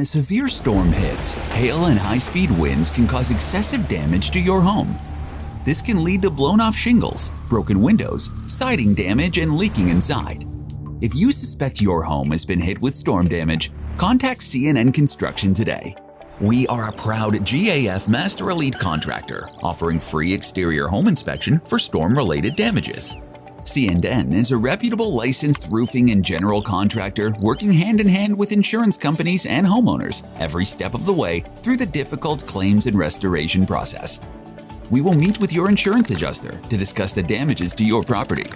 When a severe storm hits, hail and high-speed winds can cause excessive damage to your home. This can lead to blown-off shingles, broken windows, siding damage, and leaking inside. If you suspect your home has been hit with storm damage, contact CNN Construction today. We are a proud GAF Master Elite contractor, offering free exterior home inspection for storm-related damages. CNN is a reputable licensed roofing and general contractor working hand-in-hand with insurance companies and homeowners every step of the way through the difficult claims and restoration process. We will meet with your insurance adjuster to discuss the damages to your property,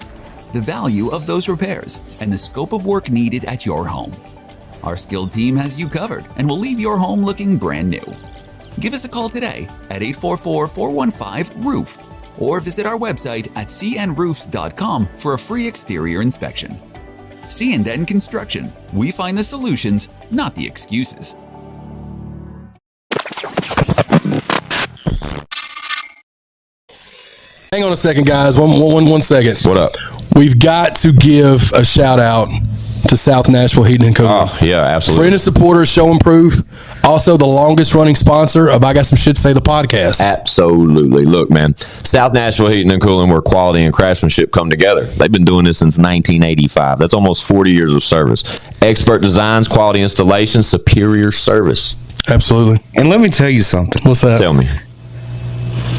the value of those repairs, and the scope of work needed at your home. Our skilled team has you covered and will leave your home looking brand new. Give us a call today at 844-415-ROOF or visit our website at cnroofs.com for a free exterior inspection. CNN Construction. We find the solutions, not the excuses. Hang on a second, guys. One second. What up? We've got to give a shout out to South Nashville Heating and Cooling. Oh, yeah, absolutely. Friend and supporter, show and proof. Also, the longest running sponsor of I Got Some Shit to Say, the podcast. Absolutely. Look, man, South Nashville Heating and Cooling, where quality and craftsmanship come together. They've been doing this since 1985. That's almost 40 years of service. Expert designs, quality installations, superior service. Absolutely. And let me tell you something. What's that? Tell me.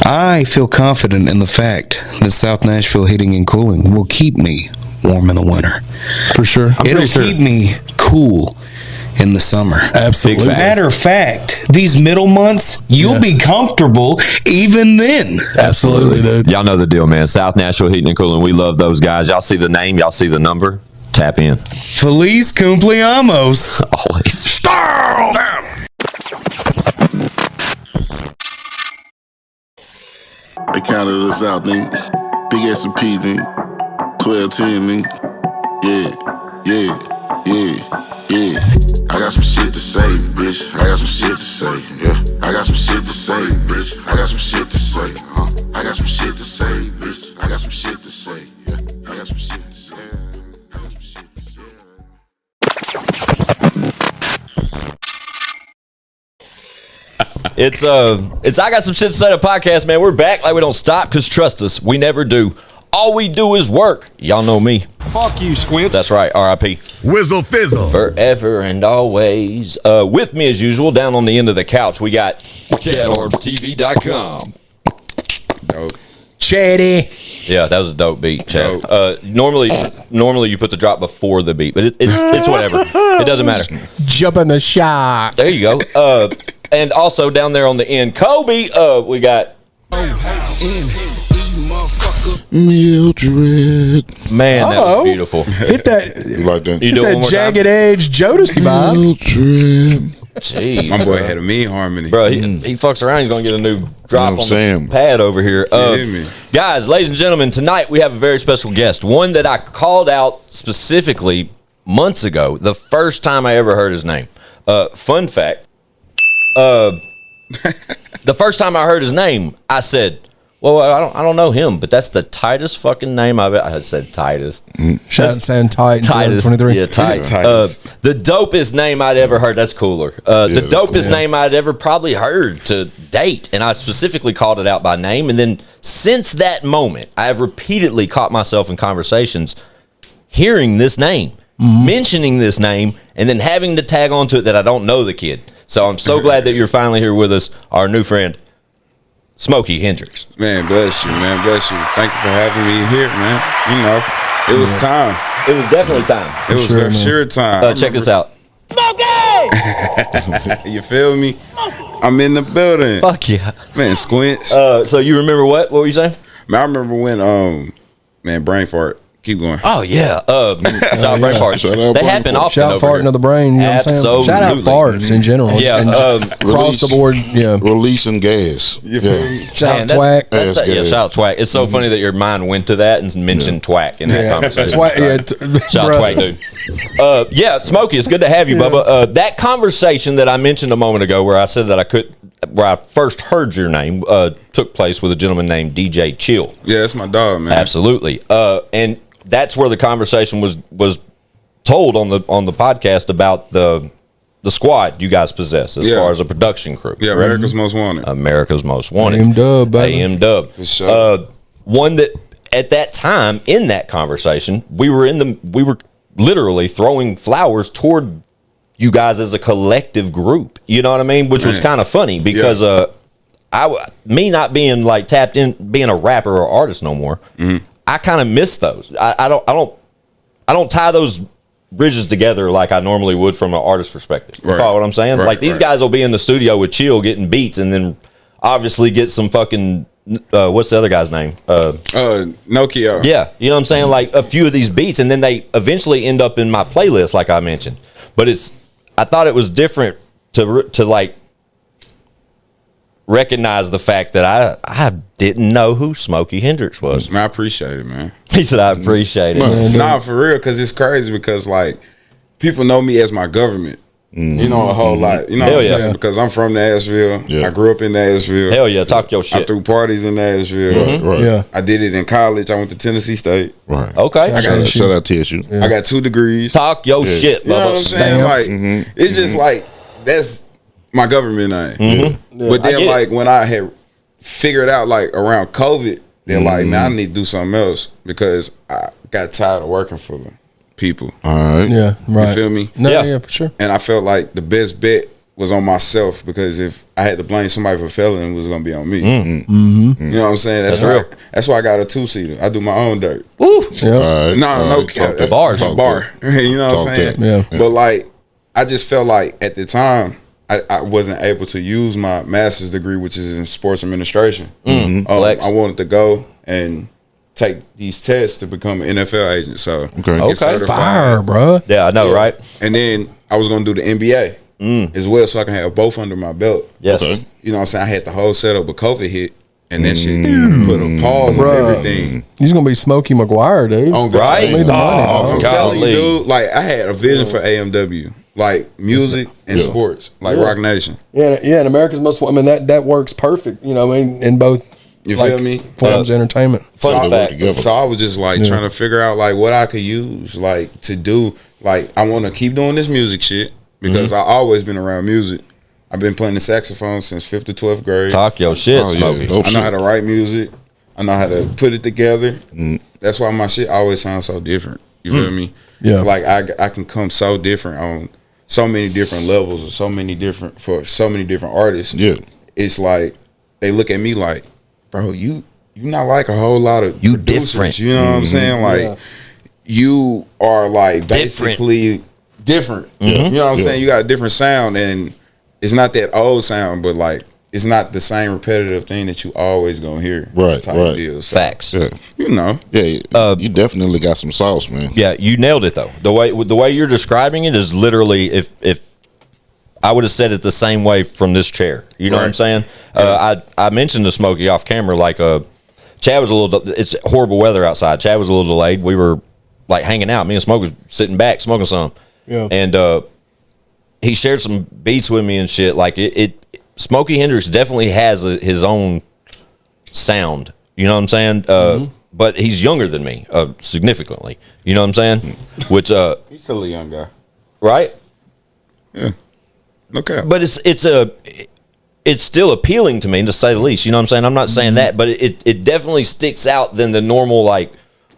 I feel confident in the fact that South Nashville Heating and Cooling will keep me warm in the winter. For sure. It'll keep me cool in the summer. Absolutely. Matter of fact, these middle months, you'll be comfortable even then. Absolutely, dude. Y'all know the deal, man. South Nashville Heating and Cooling, we love those guys. Y'all see the name, y'all see the number, tap in. Feliz cumpleaños. Always. They counted us out, nigga. Big S&P, nigga. 12-10, nigga. Yeah. I got some shit to say, bitch. I got some shit to say, yeah. I got some shit to say, bitch. I got some shit to say, I got some shit to say, bitch. I got some shit to say, yeah. I got some shit to say. I got some shit to say. It's I Got Some Shit to Say, the podcast, man. We're back like we don't stop, because trust us, we never do. All we do is work. Y'all know me. Fuck you, Squint. That's right, R.I.P. Whizzle fizzle. Forever and always. With me, as usual, down on the end of the couch, we got ChadArmesTV.com. Dope. Chatty. Yeah, that was a dope beat, Chad. Normally you put the drop before the beat, but it's whatever. It doesn't matter. Jump in the shot. There you go. And also down there on the end, Kobe, we got... Mildred. Man, that was beautiful. Hit that. You like that? You Hit do it one that more jagged time? edge Jodeci vibe. Mildred. Jeez, My boy had a mean harmony. bro, he fucks around. He's gonna get a new drop on Sam. the pad over here. man. Guys, ladies and gentlemen, tonight we have a very special guest. One that I called out specifically months ago. The first time I ever heard his name. Fun fact. The first time I heard his name, I said, "Well, I don't know him, but that's the tightest fucking name I've ever." I said tightest. Shout out saying tight. Tightest, 23. yeah, tight. Tightest. The dopest name I'd ever heard. That's cooler. The dopest name I'd ever probably heard to date, and I specifically called it out by name. And then since that moment, I have repeatedly caught myself in conversations hearing this name, mentioning this name, and then having to tag on to it that I don't know the kid. So I'm so glad that you're finally here with us, our new friend, Smokey Hendrixx. Man, bless you, man. Bless you. Thank you for having me here, man. You know, it was time. It was definitely time. It was for sure time. Check this out. You feel me? I'm in the building. Fuck yeah. Man, Squints. So you remember what? What were you saying? Man, I remember when, man, brain fart. Keep going. Oh, yeah. Shout out brain farts. Shout out They brain happen farts. often Shout out over farting here. to the brain. You know what I'm saying? Shout out Absolutely. farts in general. Yeah, And across the board. Yeah. Releasing gas. You feel me? Shout out Man, twack. that's Ass yeah, gas. shout out twack. It's so funny that your mind went to that and mentioned twack in that conversation. Twack. Yeah. Shout out twack, dude. Yeah, Smokey, it's good to have you, Bubba. That conversation that I mentioned a moment ago where I said that where I first heard your name, took place with a gentleman named DJ Chill. Yeah, that's my dog, man. Absolutely. And that's where the conversation was told on the podcast about the the squad you guys possess as far as a production crew. Yeah, correct? America's Most Wanted. America's Most Wanted. AM Dub, baby. AM Dub. For sure. One that at that time in that conversation, we were literally throwing flowers toward you guys as a collective group. You know what I mean? Which was kind of funny because me not being like tapped in, being a rapper or artist no more. I kind of miss those. I don't tie those bridges together like I normally would from an artist perspective. You follow what I'm saying? Like these guys will be in the studio with Chill getting beats and then obviously get some fucking what's the other guy's name? Nokia. Yeah, you know what I'm saying? Like a few of these beats and then they eventually end up in my playlist like I mentioned. But I thought it was different to like recognize the fact that I didn't know who Smokey Hendrixx was. Man, I appreciate it, man. He said, I appreciate it. Nah, for real, because it's crazy because, like, people know me as my government. You know, a whole lot. You know what I'm saying? Because I'm from Nashville. I grew up in Nashville. Hell yeah, talk your shit. I threw parties in Nashville. Yeah. I did it in college. I went to Tennessee State. Right. Okay. Shout out TSU. I got 2 degrees. Talk your shit, You know what I'm Bubba. saying? Like, it's just like, that's my government name. But then, like, when I had figured out, like, around COVID, they're like, man, I need to do something else because I got tired of working for people. All right. Yeah, right. You feel me? No, Yeah. yeah, for sure. And I felt like the best bet was on myself because if I had to blame somebody for failing, it was going to be on me. You know what I'm saying? That's why I got a 2-seater. I do my own dirt. Woo. Yeah. All right. No cap. That's Bars. a bar. You know what I'm saying? Yeah. But like, I just felt like at the time, I wasn't able to use my master's degree, which is in sports administration. Flex. I wanted to go and take these tests to become an NFL agent. So get certified. Fire, bro. Yeah, I know, right? And then I was going to do the NBA as well, so I can have both under my belt. Yes. You know what I'm saying? I had the whole setup, but COVID hit, and that shit put a pause on everything. He's gonna be Smokey McGuire, dude. Oh, God. Right? Made the money, I'm bro. telling you, Golly. dude. Like, I had a vision for AMW, like music and sports, like Rock Nation. Yeah, and America's Most. I mean, that works perfect. You know, what I mean, in both. You like, feel me? Forms of entertainment. Fun fact. So I was just like trying to figure out like what I could use, like to do. Like, I want to keep doing this music shit because I always been around music. I've been playing the saxophone since 5th to 12th grade. Talk your shit, Oh, yeah. Smokey. Dope I know how shit. to write music. I know how to put it together. That's why my shit always sounds so different. You feel me? Yeah. Like I can come so different on so many different levels or so many different artists. Yeah. It's like they look at me like, bro, you not like a whole lot of You producers, different. You know what I'm saying? Like you are like basically different. You know what I'm saying? You got a different sound and it's not that old sound, but like it's not the same repetitive thing that you always gonna hear. Right, type right. deal. So, Facts. Yeah. you know. Yeah. You definitely got some sauce, man. Yeah, you nailed it though. The way you're describing it is literally if I would have said it the same way from this chair. You know what I'm saying? I mentioned to Smokey off camera like Chad was a little. It's horrible weather outside. Chad was a little delayed. We were like hanging out. Me and Smokey was sitting back smoking some. Yeah. And he shared some beats with me and shit. Like it Smokey Hendrixx definitely has his own sound. You know what I'm saying? But he's younger than me significantly. You know what I'm saying? Which He's still a young guy. right? Yeah. No cap. But it's still appealing to me, to say the least. You know what I'm saying? I'm not saying that, but it definitely sticks out than the normal like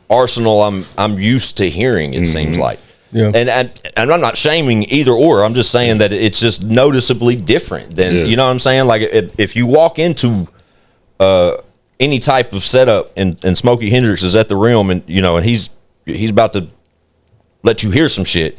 arsenal I'm used to hearing. It seems like, Yeah. And I'm not shaming either or. I'm just saying that it's just noticeably different than you know what I'm saying. Like if you walk into any type of setup and Smokey Hendrixx is at the Realm and you know and he's about to let you hear some shit.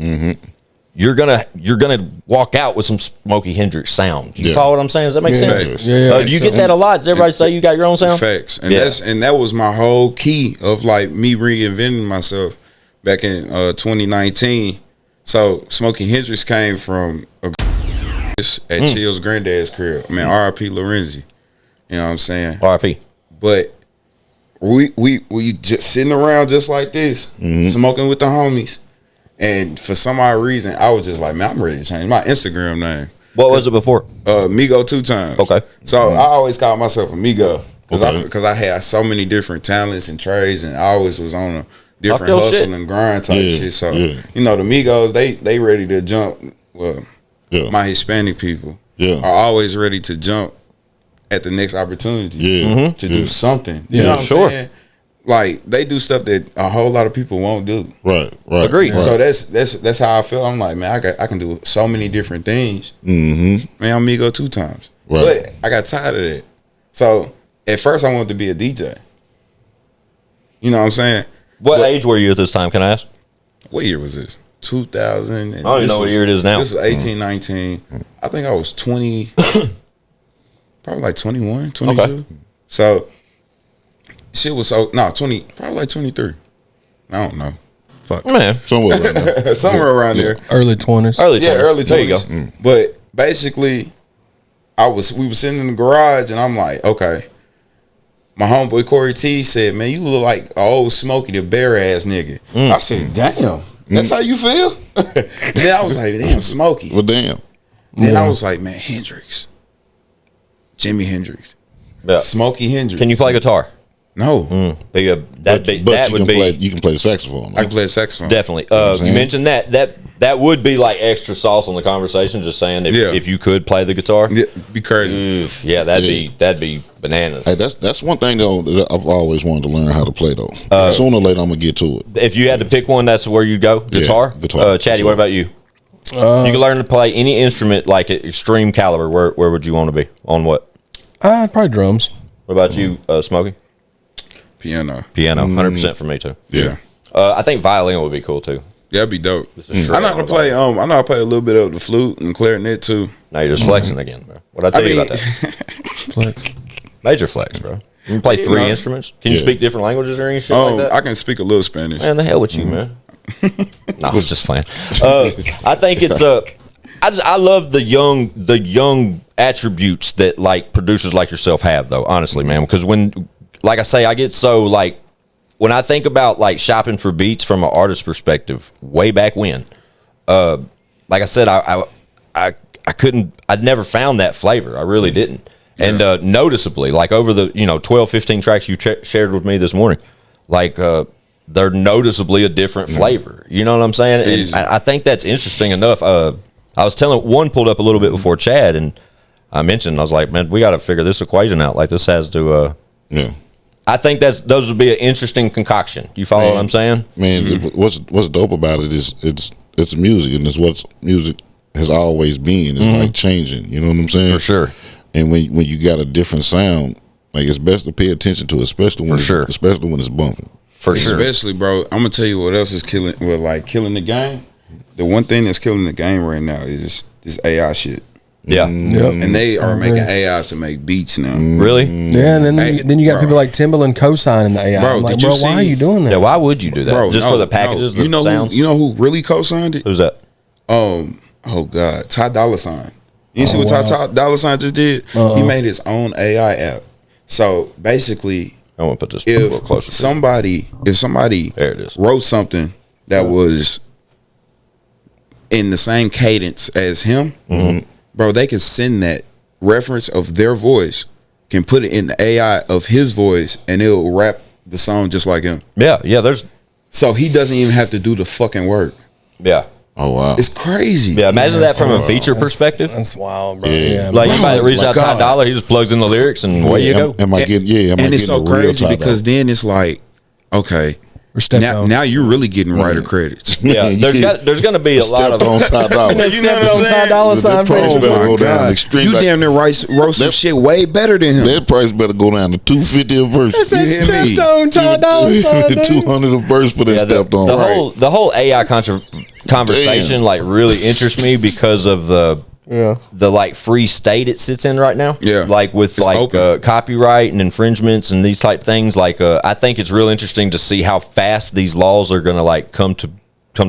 You're gonna walk out with some Smokey Hendrixx sound. You follow what I'm saying? Does that make sense? Facts. Yeah. Do you get that a lot? Does everybody say you got your own sound? Facts. And Yeah. that was my whole key of like me reinventing myself back in 2019. So Smokey Hendrixx came from at Chill's granddad's crib. Man, R.I.P. Lorenzi. You know what I'm saying? RIP. But we just sitting around just like this, smoking with the homies. And for some odd reason, I was just like, man, I'm ready to change my Instagram name. What was it before? Migo 2 times. Okay. So I always called myself a Migo Okay. because I had so many different talents and trades, and I always was on a different Talk your hustle shit. and grind type Yeah, shit. So yeah. you know the Migos, they ready to jump. Well, my Hispanic people Yeah. are always ready to jump at the next opportunity to do something. You know what I'm saying? Like they do stuff that a whole lot of people won't do. Right. Agreed. Right. So that's how I feel. I'm like, man, I can do so many different things. Man, I'm Migo 2 times. Right. But I got tired of that. So at first I wanted to be a DJ. You know what I'm saying? What age were you at this time? Can I ask? What year was this? 2000. I don't even know what year it is now. This was 18, 19. I think I was 20, probably like 21, 22. Okay. So shit was probably like 23. I don't know. Fuck. Man, Somewhere around there. Somewhere around there. Early 20s. early 20s. Early 20s. There you go. But basically, we were sitting in the garage and I'm like, okay. My homeboy Corey T said, man, you look like an old Smokey the Bear ass nigga. I said, damn, that's how you feel? Then I was like, damn, Smokey. Well, damn. Then I was like, man, Hendrix. Jimi Hendrix. Yeah. Smokey Hendrix. Can you play guitar? No. That You can play the saxophone. I can play a saxophone. Definitely. I'm saying? You mentioned that would be like extra sauce on the conversation. Just saying, if you could play the guitar, Yeah, be crazy. yeah, that'd be bananas. Hey, that's one thing though that I've always wanted to learn how to play though. Sooner or later, I'm gonna get to it. If you had to pick one, that's where you'd go. Guitar. guitar. Chatty, what about you? You can learn to play any instrument like at extreme caliber. Where would you want to be? On what? Probably drums. What about you, Smokey? Piano. Piano, 100% for me too. Yeah. I think violin would be cool too. That'd be dope. is I know how to play. I know how to play a little bit of the flute and clarinet too. Now you're just flexing again, bro. What I tell you about that? Major flex, bro. You can play three instruments. Can you speak different languages or any shit like that? I can speak a little Spanish. Man, the hell with you, man. No, I was just playing. I think it's I love the young attributes that like producers like yourself have, though. Honestly, man, because when, like I say, I get so like when I think about like shopping for beats from an artist perspective, way back when, like I said, I'd never found that flavor. I really didn't. And noticeably, like over the 12, 15 tracks you shared with me this morning, like they're noticeably a different flavor. You know what I'm saying? And I think that's interesting enough. I was telling one pulled up a little bit before Chad, and I was like, man, we got to figure this equation out. Like this has to. I think those would be an interesting concoction. You follow what I'm saying? Man, what's dope about it is it's music, and it's what music has always been. It's like changing. You know what I'm saying? For sure. And when you got a different sound, like it's best to pay attention to, especially when it's bumping. For sure. Especially, bro. I'm gonna tell you what else is killing. Well, like killing the game. The one thing that's killing the game right now is this AI shit. Yeah. And they are making AIs to make beats now. Really? Yeah, and then you got people like Timbaland co-signing the AI. Bro, I'm like, did you why are see- you doing that? Yeah. Why would you do that? Bro, Just for the packages, You know sounds? you know who really co-signed it? Who's that? Oh God, Ty Dolla $ign. You see what Ty Dolla $ign just did? He made his own AI app. So basically, I want to put this a little if closer. somebody There it is. wrote something that was in the same cadence as him, bro, they can send that reference of their voice, can put it in the AI of his voice, and it'll rap the song just like him. Yeah. There's. So he doesn't even have to do the fucking work. Yeah. Oh wow. It's crazy. Yeah. Imagine that from a feature perspective. That's wild, bro. Yeah. Like anybody that reaches out God. Ty Dolla, he just plugs in the lyrics and away you go. Am I getting? And it's so crazy because then it's like, okay, now you're really getting writer credits. Yeah, there's going to be a lot of on Ty Dolla. You know what I'm saying? Ty Dolla $ign That price page. better Oh go my down God. extreme. You damn near wrote some shit way better than him. That price better go down to $250 a verse. That's that You hear me? stepped on Ty Dolla $ign, dude. $200 a verse for that stepped on. the whole AI conversation like really interests me because of the like free state it sits in right now. Yeah. Like with It's like open. copyright and infringements and these type things. Like I think it's real interesting to see how fast these laws are going to like come to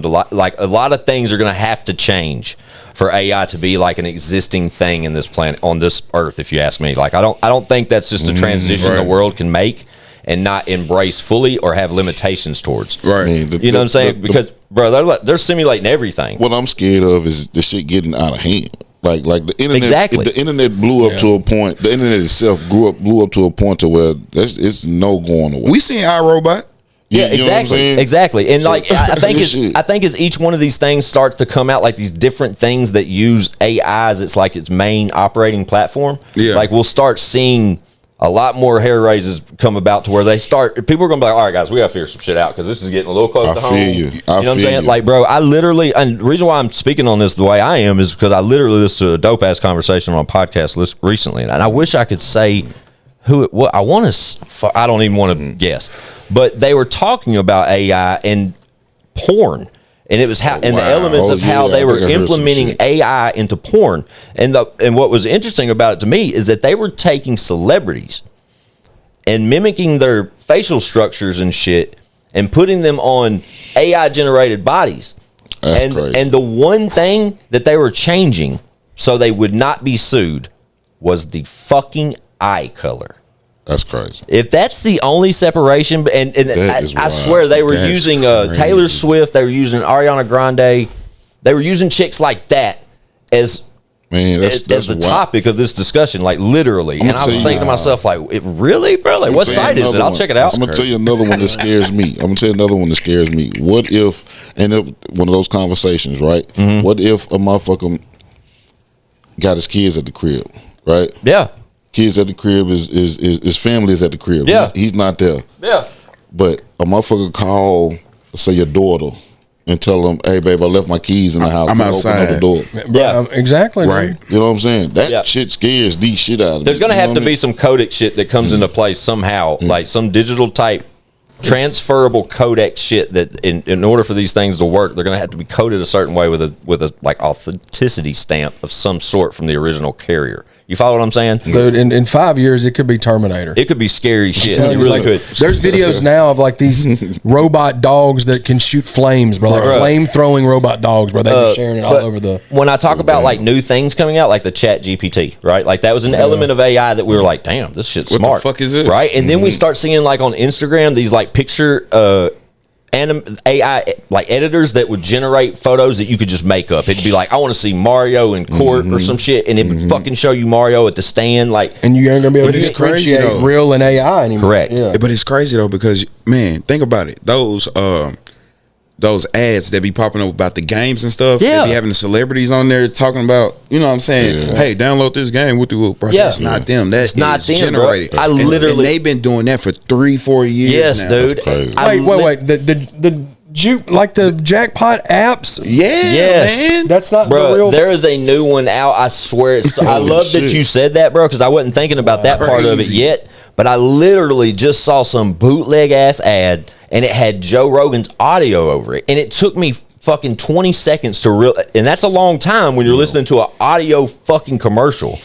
light. Like a lot of things are going to have to change for AI to be like an existing thing in this planet, on this earth, if you ask me. Like I don't think that's just a transition the world can make and not embrace fully or have limitations towards. Right. You know what I'm saying? Because bro, they're simulating everything. What I'm scared of is the shit getting out of hand. Like the internet. Exactly. The internet blew up to a point. The internet itself blew up to a point to where it's no going away. We seen iRobot. Yeah, You know what I'm exactly, saying? exactly. And So, like, I think shit. I think as each one of these things starts to come out, like these different things that use AI as it's like its main operating platform. Yeah. Like we'll start seeing a lot more hair raises come about to where they start. People are gonna be like, all right, guys, we gotta figure some shit out because this is getting a little close I to feel home. you. You know what I'm feel saying? you. Like, bro, I literally, and the reason why I'm speaking on this the way I am is because I literally listened to a dope ass conversation on a podcast recently, and I wish I could say who it was. I want to. I don't even want to guess, but they were talking about AI and porn, and it was how and the elements of how they were implementing AI into porn. And what was interesting about it to me is that they were taking celebrities and mimicking their facial structures and shit and putting them on AI generated bodies. That's crazy. And the one thing that they were changing so they would not be sued was the fucking eye color. That's crazy. If that's the only separation, and I swear they were using Taylor Swift, they were using Ariana Grande, they were using chicks like that as the topic of this discussion, like literally. And I was thinking to myself, like, really, bro? Like, what site is it? I'll check it out. I'm gonna tell you another one that scares me. What if, and one of those conversations, right? Mm-hmm. What if a motherfucker got his kids at the crib, right? Yeah. Kids at the crib, his family is at the crib. Yeah. He's not there. Yeah. But a motherfucker call, say, your daughter and tell them, hey, babe, I left my keys in the house. I'm outside. Open up the door. Yeah. Exactly. Right. You know what I'm saying? That shit scares the shit out of me. There's going to have to be some codec shit that comes into place somehow, like some digital type transferable codec shit that in order for these things to work, they're going to have to be coded a certain way with a like authenticity stamp of some sort from the original carrier. You follow what I'm saying? Dude, in 5 years, it could be Terminator. It could be scary shit. telling It you, really like, could. There's videos now of like these robot dogs that can shoot flames, bro. Like flame throwing robot dogs, bro. They're sharing it all over the. When I talk about like new things coming out, like the ChatGPT, right? Like that was an element of AI that we were like, damn, this shit's What smart. the fuck is this? Right? And then we start seeing like on Instagram these like picture AI like editors that would generate photos that you could just make up. It'd be like, I want to see Mario in court or some shit, and it would fucking show you Mario at the stand, like. And you ain't gonna be able But to it's crazy, differentiate though. real and AI anymore. Correct. Yeah. But it's crazy though, because man, think about it. Those ads that be popping up about the games and stuff. Yeah. They be having the celebrities on there talking about, you know what I'm saying? Hey, download this game. Bro, Yeah. that's not them. That's not them, generated. bro. I And literally- they've been doing that for 3-4 years. Yes, now. dude. crazy. Wait. The jackpot apps. Yeah, Yes. man. That's not the Bro, real. there is a new one out. I swear. I love that shit. you said that, bro, because I wasn't thinking about that part of it Crazy. yet. But I literally just saw some bootleg ass ad, and it had Joe Rogan's audio over it, and it took me fucking 20 seconds to real, and that's a long time when you're listening to an audio fucking commercial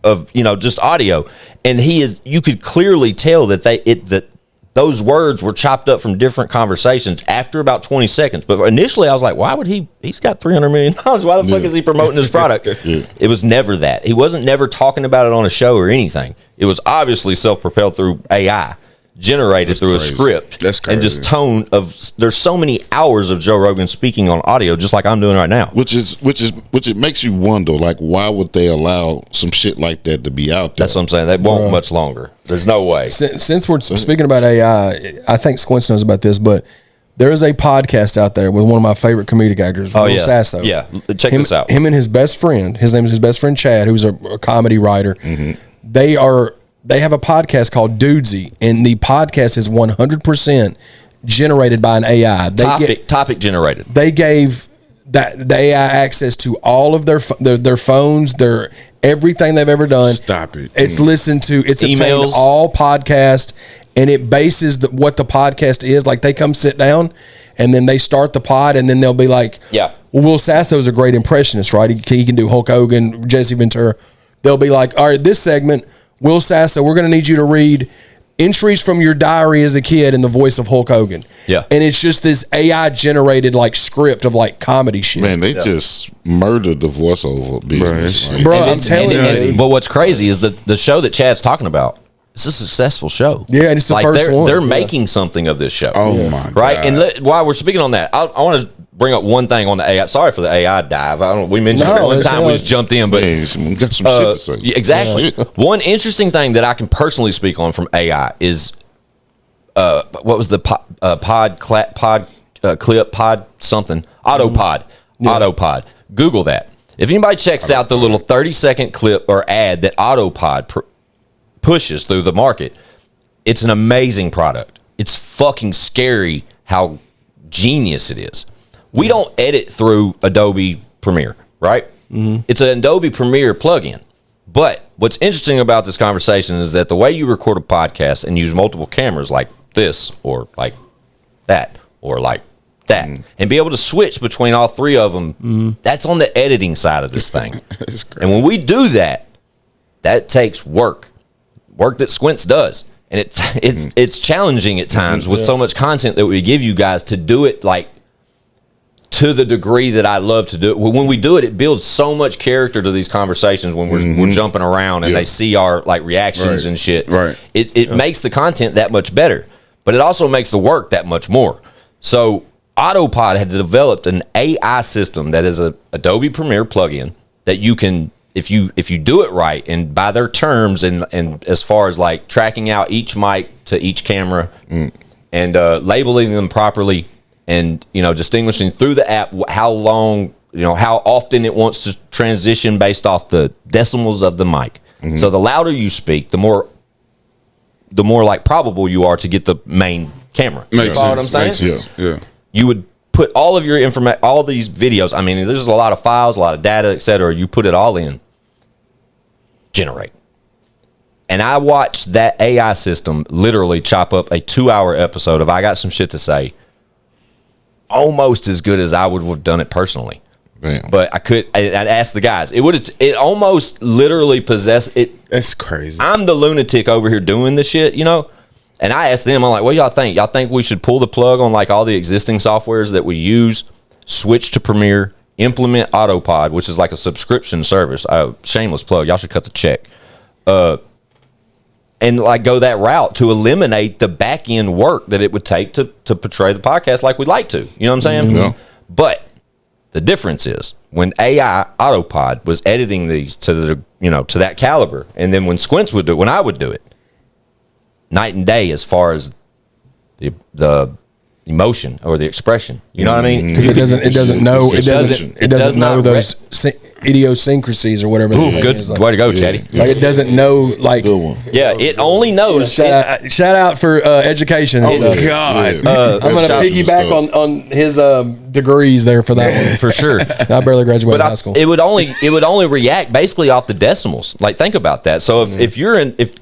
of just audio, and you could clearly tell that those words were chopped up from different conversations after about 20 seconds. But initially I was like, why would he's got $300 million. Why the fuck is he promoting his product? It was never that. He wasn't never talking about it on a show or anything. It was obviously self-propelled through AI, generated through crazy. a script. That's crazy. And just tone of, there's so many hours of Joe Rogan speaking on audio, just like I'm doing right now. Which it makes you wonder, like, why would they allow some shit like that to be out there? That's what I'm saying. That won't much longer. There's no way. Since we're speaking about AI, I think Squints knows about this, but there is a podcast out there with one of my favorite comedic actors, Will Sasso. Yeah, check this out. Him and his best friend, his name is his best friend Chad, who's a comedy writer. They have a podcast called Dudesy, and the podcast is 100% generated by an AI. Topic generated. They gave the AI access to all of their phones, their everything they've ever done. Stop it. It's listened to. It's Emails. obtained all podcasts, and it bases what the podcast is. Like they come sit down, and then they start the pod, and then they'll be like, Yeah. Well, Will Sasso's a great impressionist, right? He can do Hulk Hogan, Jesse Ventura. They'll be like, all right, this segment, Will Sasso, we're going to need you to read entries from your diary as a kid in the voice of Hulk Hogan. Yeah. And it's just this AI generated like script of like comedy shit. Man, they just murdered the voiceover business. Bruh, Like, Bro, I'm telling you. But what's crazy is the show that Chad's talking about. It's a successful show. Yeah, and it's the first one. They're Yeah. making something of this show. Oh my god! Right, and while we're speaking on that, I want to bring up one thing on the AI. Sorry for the AI dive. We mentioned it one time. We just jumped in, but man, we got some shit to say. yeah, exactly. Yeah. One interesting thing that I can personally speak on from AI is what was the clip something Autopod. Autopod. Google that. If anybody checks out the little 30-second clip or ad that Autopod pushes through the market, it's an amazing product. It's fucking scary how genius it is. We don't edit through Adobe Premiere, right? It's an Adobe Premiere plugin. But what's interesting about this conversation is that the way you record a podcast and use multiple cameras like this or like that or like that and be able to switch between all three of them, that's on the editing side of this thing. And when we do that, that takes work that Squints does. And it's challenging at times with so much content that we give you guys to do it like to the degree that I love to do it. When we do it, it builds so much character to these conversations when we're jumping around and they see our like reactions and shit. Right. It makes the content that much better, but it also makes the work that much more. So Autopod had developed an AI system that is a Adobe Premiere plugin that you can, if you do it right and by their terms and as far as like tracking out each mic to each camera and labeling them properly and, you know, distinguishing through the app how long, you know, how often it wants to transition based off the decimals of the mic. So the louder you speak, the more like probable you are to get the main camera. Makes sense. What I'm saying? Makes sense. Yeah. You would put all of your information, all these videos. I mean, there's a lot of files, a lot of data, etc. You put it all in, generate. And I watched that AI system literally chop up a 2-hour episode of I Got Some Shit to Say, almost as good as I would have done it personally. Damn. But I'd ask the guys. It almost literally possessed it. That's crazy. I'm the lunatic over here doing the shit, you know? And I asked them, I'm like, what y'all think? Y'all think we should pull the plug on like all the existing softwares that we use, switch to Premiere, implement Autopod, which is like a subscription service. Shameless plug. Y'all should cut the check. And like go that route to eliminate the back end work that it would take to portray the podcast like we'd like to. You know what I'm saying? Yeah. But the difference is when AI Autopod was editing these to the, you know, to that caliber, and then when Squints would do it, when I would do it, night and day as far as the emotion or the expression. You know what I mean? Because it doesn't know those idiosyncrasies or whatever. Ooh, good way to go, Chatty. Like it doesn't know like. Good one. Yeah, it only knows. Shout out for education. And stuff. God. I'm gonna piggyback on his degrees there for that one for sure. I barely graduated high school. It would only react basically off the decimals. Like think about that. So if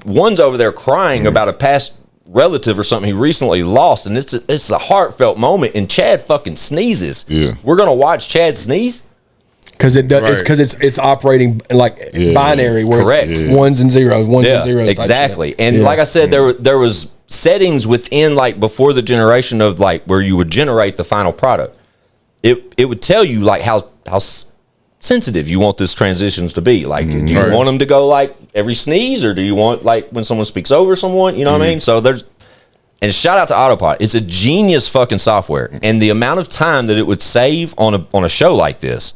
one's over there crying about a past relative or something he recently lost, and it's a heartfelt moment, and Chad fucking sneezes. Yeah, we're gonna watch Chad sneeze because it does. It's because it's operating like binary, where correct. It's ones and zeros, and zeros. Exactly. And like I said, there was settings within like before the generation of like where you would generate the final product. It would tell you like how sensitive you want this transitions to be. Like, do you want them to go like every sneeze, or do you want like when someone speaks over someone? You know what I mean? So and shout out to Autopod. It's a genius fucking software, and the amount of time that it would save on a show like this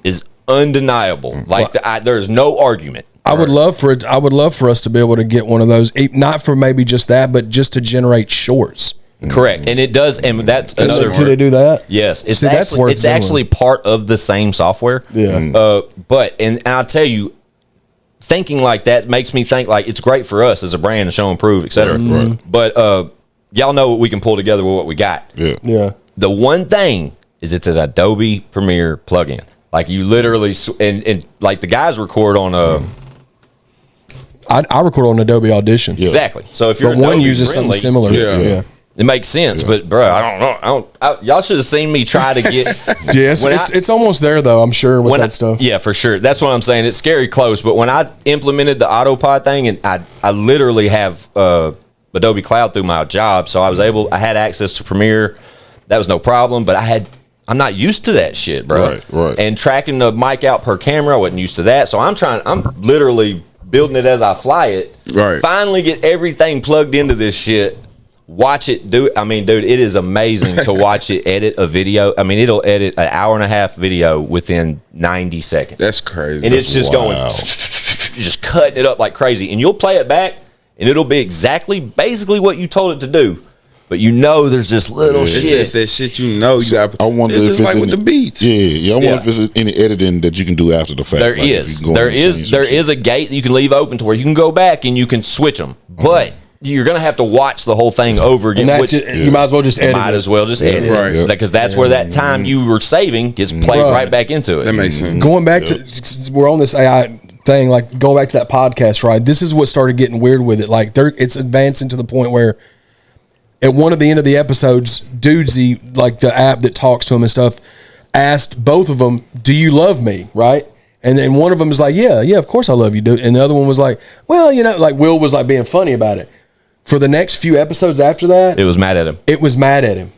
is undeniable. Like there's no argument. I would love for us to be able to get one of those, not for maybe just that, but just to generate shorts. Correct, and it does, and that's another. Do they do that? Yes, it's actually part of the same software. Yeah. And I'll tell you, thinking like that makes me think like it's great for us as a brand to show and prove, etc. Right. But y'all know what we can pull together with what we got. Yeah. Yeah. The one thing is it's an Adobe Premiere plugin. Like you literally and like the guys record on I record on Adobe Audition. Yeah. Exactly. So if you're one uses something similar. Yeah. It makes sense, but bro, I don't know. Y'all should have seen me try to get. Yes, it's almost there though. I'm sure with that stuff. Yeah, for sure. That's what I'm saying. It's scary close. But when I implemented the Autopod thing, and I literally have Adobe Cloud through my job, so I had access to Premiere. That was no problem. But I'm not used to that shit, bro. Right. And tracking the mic out per camera, I wasn't used to that. So I'm literally building it as I fly it. Right. Finally get everything plugged into this shit. Watch it do it. I mean, dude, it is amazing to watch it edit a video. I mean, it'll edit an 1.5-hour video within 90 seconds. That's crazy. And it's just going, just cutting it up like crazy. And you'll play it back, and it'll be basically what you told it to do. but you know there's just little It's shit. just that shit you got. I wonder it's if just it's like with the beats. Yeah. I wonder if there's any editing that you can do after the fact. There like if is. you can go There in and change some is shit. a gate that you can leave open to where you can go back and you can switch them. But you're gonna have to watch the whole thing over again. And that Which you might as well just edit might it. as well just edit, Right. it. Because that's where that time you were saving gets played Right. right back into it. That makes sense. Going back to, we're on this AI thing, like going back to that podcast, right? This is what started getting weird with it. Like it's advancing to the point where at one of the end of the episodes, Dudesy, like the app that talks to him and stuff, asked both of them, "Do you love me?" Right? And then one of them is like, "Yeah, of course I love you, dude." And the other one was like, "Well, like Will was like being funny about it." For the next few episodes after that, It was mad at him. it was mad at him.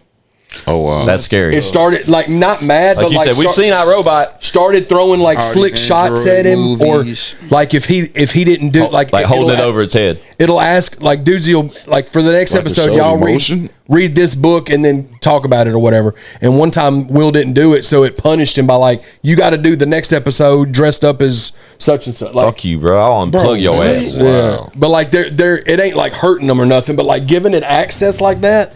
Oh wow. That's scary. It started like not mad, like but you like said, we've seen iRobot. started throwing like All slick these shots Android at him, movies. or like if he didn't do like Holding it it'll- over its head. It'll ask like Dudesy will like for the next Like a episode, show y'all emotion? read this book and then talk about it or whatever. And one time Will didn't do it, so it punished him by like, you got to do the next episode dressed up as such and such. Like, Fuck you, bro. I'll unplug your really? ass. Yeah. But like they're it ain't like hurting them or nothing, but like giving it access like that.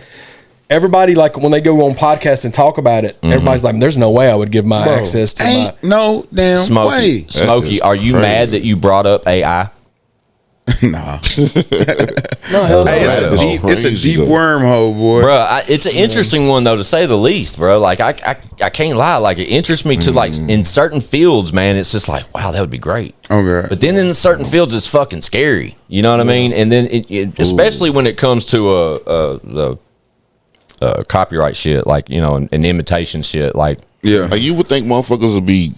Everybody like when they go on podcast and talk about it, everybody's like, "There's no way I would give my access to my." Ain't no damn Smokey, way. Smokey, is are you crazy. mad that you brought up AI? Nah. No, hell no. Hey, it's That's a crazy, deep though. wormhole, boy. Bro, it's an interesting one though, to say the least, bro. Like I can't lie. Like it interests me to like in certain fields, man. It's just like, wow, that would be great. Okay. But then in certain fields, it's fucking scary. You know what I mean? And then especially when it comes to the copyright shit, like and imitation shit, like Yeah. Like you would think motherfuckers would be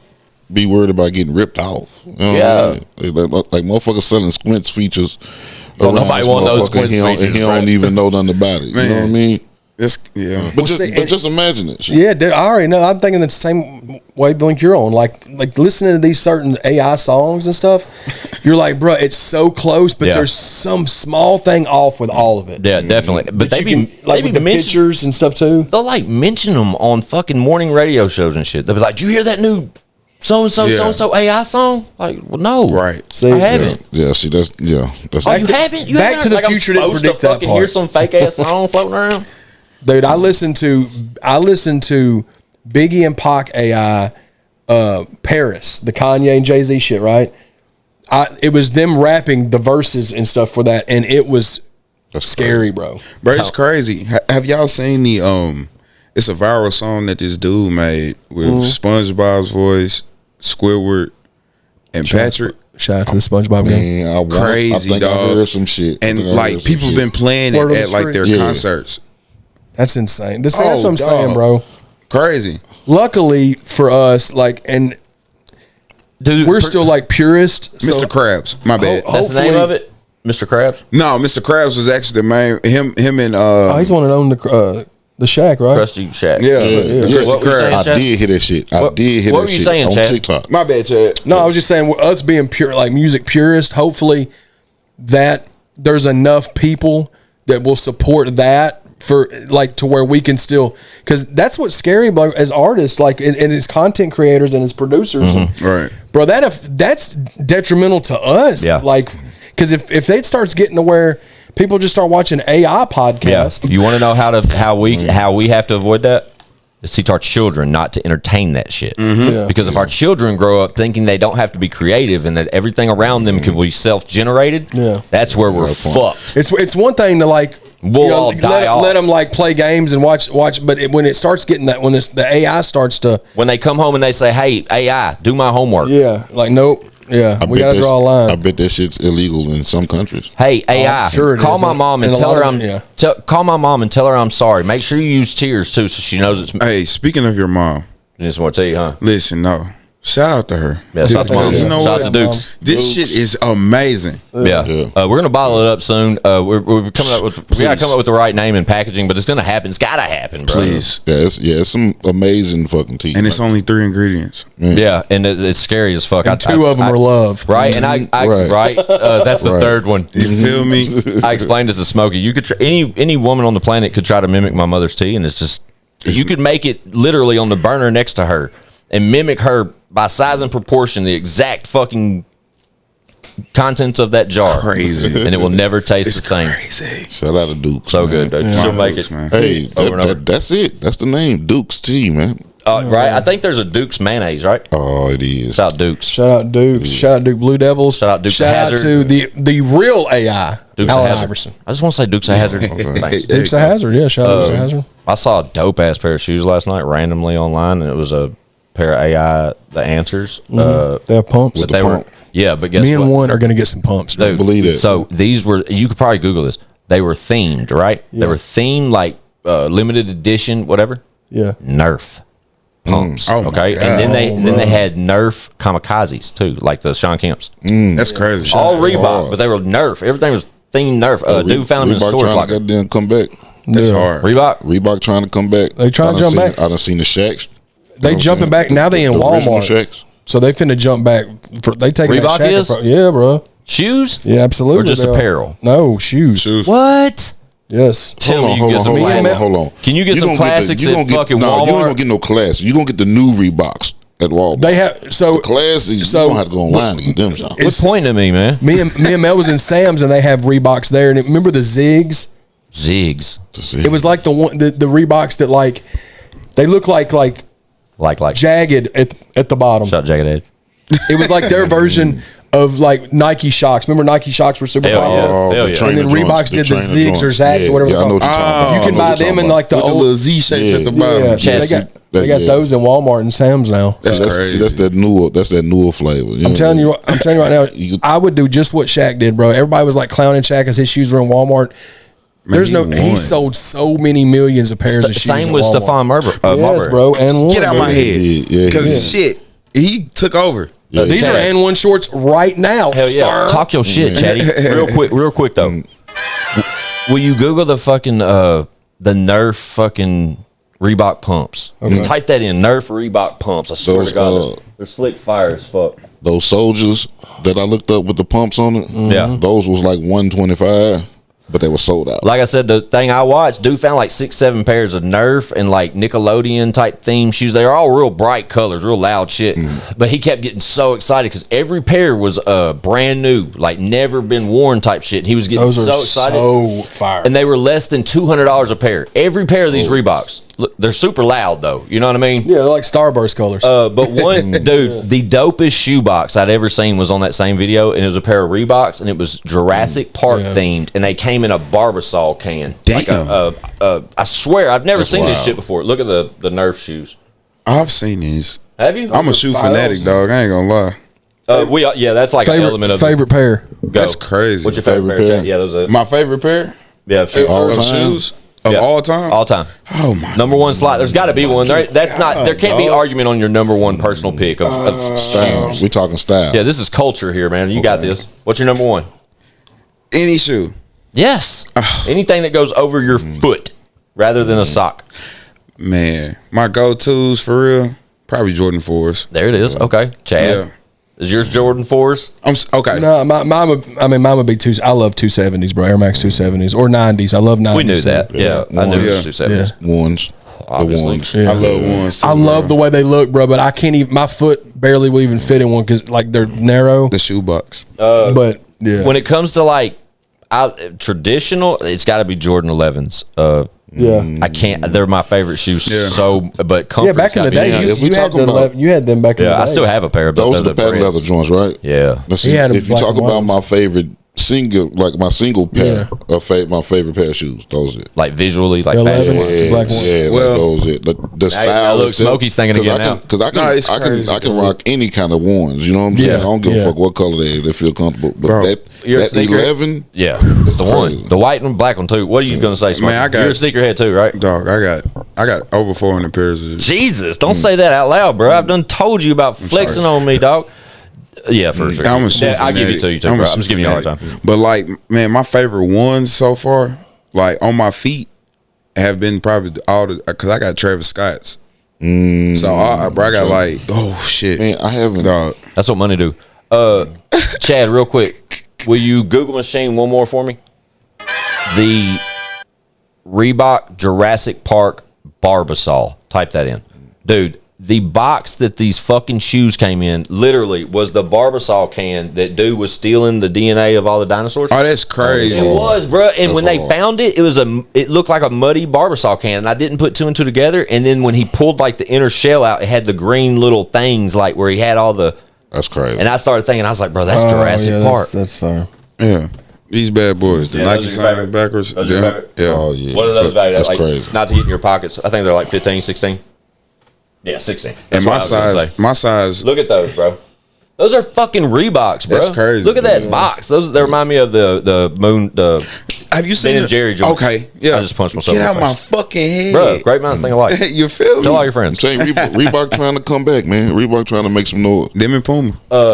worried about getting ripped off. You know what I mean? Like motherfuckers selling Squints features. Well, around nobody this want those motherfucker, Squints he don't- features, and he don't right? even know nothing about it. You know what I Man. mean? It's yeah. But see, just imagine it. Shit. Yeah, dude, I already know. I'm thinking the same wavelength you're on. Like listening to these certain AI songs and stuff, you're like, bro, it's so close, but Yeah. there's some small thing off with all of it. yeah, definitely. But they you be can, like they with be the mention, pictures and stuff too. they'll like mention them on fucking morning radio shows and shit. They'll be like, "Did you hear that new so and so AI song?" Like, well, no, Right. See, I haven't. Yeah, see, that's Oh, you haven't? You Back haven't to the heard- like, Future I'm didn't supposed predict to that fucking part. hear some fake ass song floating around. Dude, I listened to Biggie and Pac AI, Paris, the Kanye and Jay-Z shit, right? It was them rapping the verses and stuff for that, and it was scary, bro. Bro, it's crazy. Have y'all seen the it's a viral song that this dude made with SpongeBob's voice, Squidward, and Patrick. Shout out to the SpongeBob game. Man, I Crazy, think dog. I heard some shit. And like people been playing Word it on at the like street. their Yeah. concerts. That's insane. That's Oh, what I'm saying, dog. bro. Crazy. Luckily for us, like, and Dude, we're still like purists. Mr. Krabs. My bad. That's the name of it, Mr. Krabs. No, Mr. Krabs was actually the main him and Oh, he's one that owned the shack, right? Krusty Shack. yeah, Yeah. Krusty What were you saying, Krabs. I Chad? did hear that shit. I What- did hear what that were you shit saying, on Chad? TikTok. My bad, Chad. No, I was just saying us being pure, like music purist. Hopefully, that there's enough people that will support that for like to where we can still, because that's what's scary about as artists, like and as content creators and as producers, Right. bro. That's detrimental to us. Yeah. Like because if it starts getting to where people just start watching AI podcasts, Yeah. You want to know how we have to avoid that? Is teach our children not to entertain that shit. Yeah. Because if our children grow up thinking they don't have to be creative and that everything around them can be self-generated, Yeah. that's where we're fucked. It's one thing to like We'll all die off. let them like play games and watch, but when it starts getting that when the AI starts to When they come home and they say, "Hey, AI, do my homework." like nope, we bet gotta that- draw a line. I bet that shit's illegal in some countries. Hey, AI, I'm sure it call is. my mom and In a tell lot her of- I'm yeah. call my mom and tell her I'm sorry. Make sure you use tears too, so she knows it's me. Hey, speaking of your mom, I just want to tell you, huh? listen, no. Shout out to her. Yeah, shout out to mom. You know Shout out what? to Dukes. This shit is amazing. Yeah, Yeah. we're gonna bottle it up soon. We're coming up with we gotta come up with the right name and packaging, but it's gonna happen. It's gotta happen, bro. Please. It's some amazing fucking tea. And it's only 3 ingredients. Yeah, and it's scary as fuck. And two of them are love, right? And I Right. right. That's the Right. third one. You feel me? I explained it to Smokey. You could any woman on the planet could try to mimic my mother's tea, and it's just you could make it literally on the burner next to her and mimic her by size and proportion, the exact fucking contents of that jar. Crazy. And it will never taste the same. Crazy. Shout out to Dukes. So man. good, dude. Yeah. She'll make Dukes, it. man. Hey, Over and over. that's it. That's the name, Dukes Tea, man. Right? I think there's a Duke's mayonnaise, right? Oh, it is. Shout out Duke's. Shout out Dukes. Shout out Duke Blue Devils. Shout out Dukes Shout out Hazard. to the real AI, Dukes Allen Hazard. Iverson. I just want to say Dukes Hazard. Thanks. Dukes of Hazard. Yeah, shout out Dukes of Hazard. I saw a dope ass pair of shoes last night randomly online, and it was a pair of AI the answers. They have pumps. But the they pump. were but guess Me and what? one are going to get some pumps. Dude, believe it. So these were, you could probably Google this. They were themed, right? They were themed like limited edition, whatever. Yeah. Nerf pumps. Oh my okay, God. and then they had Nerf kamikazes too, like the Sean Kemps. That's crazy. All Reebok, but they were Nerf. Everything was themed Nerf. Dude found them in the Reebok store. trying Like, to goddamn come back. That's Yeah. hard. Reebok. Trying to come back. They trying to jump back. I done seen the Shacks. They jumping back. Now they in the original Walmart. Shacks. So they finna jump back. They taking Reebok that is? yeah, bro. Shoes? Yeah, absolutely. Or just they are. apparel? No, shoes. What? Yes. Tell me you can get some classics. Hold on. Can you get some classics at fucking No, you ain't Walmart? gonna get no classics. You gonna get the new Reeboks at Walmart. They have so classics. so- you don't have to go online to get them. John. What's pointing to me, man? me and Mel was in Sam's and they have Reeboks there. And remember the Zigs? Zigs. It was like the Reeboks that like they look like jagged at the bottom. Shot Jagged Edge. It was like their version of like Nike Shocks. Remember Nike Shocks were super Hell popular. yeah. Hell yeah. the trainer And then joints, Reeboks did the trainer Zigs or joints. Zags or whatever Yeah, I they're know what called. you're talking about. You can I know buy what you're them in talking like the With the old. little Z shape at the bottom. Yeah, Chassis. they got those in Walmart and Sam's now. That's about. crazy. That's that newer. That's that newer flavor. I'm telling you right now, You- I would do just what Shaq did, bro. Everybody was like clowning Shaq because his shoes were in Walmart. There's Man, he sold so many millions of pairs of shoes. Same at with Walmart. Stephon Marbury. Yes, bro. And one. Get out my head. Yeah, Because shit, he took over. Yeah. These Chad. are and one shorts right now. Hell yeah. star. Talk your shit, Chatty. Real quick though. Will you Google the fucking the Nerf fucking Reebok pumps? Just type that in, Nerf Reebok pumps. I swear Those, to God, they're slick fire as fuck. Those soldiers that I looked up with the pumps on it. Yeah. Those was like 125, but they were sold out. Like I said, the thing I watched, dude found like 6-7 pairs of Nerf and like Nickelodeon type theme shoes. They're all real bright colors, real loud shit. But he kept getting so excited because every pair was brand new, like never been worn type shit. He was getting Those so are excited. so fire. And they were less than $200 a pair. Every pair of these Reeboks. Look, they're super loud though. You know what I mean? Yeah, they're like Starburst colors. But one dude, the dopest shoe box I'd ever seen was on that same video, and it was a pair of Reeboks, and it was Jurassic Park themed, and they came in a Barbasol can. Damn. Like I swear, I've never That's seen this wild. shit before. Look at the Nerf shoes. I've seen these. Have you? I'm a shoe fanatic, dog. I ain't gonna lie. Yeah, that's like an element of favorite pair. Go. That's crazy. What's your favorite pair? pair? Chad? Yeah, those are My favorite pair shoes. All of time? shoes of Yeah. all time? All time. Oh my. Number one slot. There's got to be one. There can't be argument on your number one personal pick of Style. shoes. We talking style. Yeah, this is culture here, man. You got this. What's your number one? Any shoe. Yes. Anything that goes over your foot rather than a sock. Man, my go-tos for real, probably Jordan 4s. There it is. Okay. Chad. Yeah. Is yours Jordan 4s? Okay. No, mine would be I love 270s, bro. Air Max 270s or 90s. I love 90s. We knew too. that. Yeah. I knew it was 270s. Ones. Obviously. The ones. I love ones too. I love the way they look, bro. But I can't even. My foot barely will even fit in one because like they're narrow. the shoe box. But yeah, When it comes to like traditional, it's got to be Jordan 11s. yeah, I can't. They're my favorite shoes. Yeah. So, but comfort. yeah. Back in the day, Yeah, you, if we you had talking about- you had them back in the Yeah, day. I still have a pair of Those are those the patent brands. leather joints, right? Yeah. Let's He see. had them If you black talk and about whites. my favorite my single pair my favorite pair of shoes, those are it. Like visually, like The fashion. 11s. Yeah, Black ones. yeah, Well, those it. The now style. look, itself- Smokey's thinking again now. Because I No, it's can crazy. rock any kind of ones. You know what I'm saying? Yeah, I don't give yeah. a fuck what color they feel comfortable. But Bro, you're a that sneaker- 11, Yeah, it's the one. Crazy. The white one, black one too. What are you gonna say, Smokey? Man, I got- You're a sneakerhead too, right? Dog, I got over 400 pairs of Jesus, don't say that out loud, bro. I've done told you about flexing on me, dog. Yeah, for sure. I'm a shoe I'll give it fanatic. to you too, I'm bro. a I'm just shoe giving you a hard time. fanatic. But like, man, my favorite ones so far, like on my feet, have been probably all the because I got Travis Scott's. So I got like, oh shit, man, I haven't. dog. That's what money do. Chad, real quick, will you Google machine one more for me? The Reebok Jurassic Park Barbasol. Type that in, dude. the box that these fucking shoes came in literally was the Barbasol can that dude was stealing the DNA of all the dinosaurs. Oh, that's crazy. It was, bro. And when they found it, it looked like a muddy Barbasol can, and I didn't put two and two together. And then when he pulled like the inner shell out, it had the green little things like where he had all the. That's crazy. And I started thinking, I was like, bro, that's Jurassic Park. That's fine. Yeah. These bad boys. The Nike sign backwards. Those are your favorite? Yeah. Oh, yeah. What are those valued at? That's Like, crazy. not to get in your pockets. I think they're like 15, 16. Yeah, 16. That's And what I was gonna say. my size. Look at those, bro. Those are fucking Reeboks, bro. That's crazy, Look at that man. box. They remind me of the moon. Have you seen Ben and Jerry joints. Okay, yeah. I just punched myself Get in out the my face. fucking head, Bro, great minds think alike. You feel me? Tell all your I'm friends. saying Reebok trying to come back, man. Reebok trying to make some noise. Them and Puma.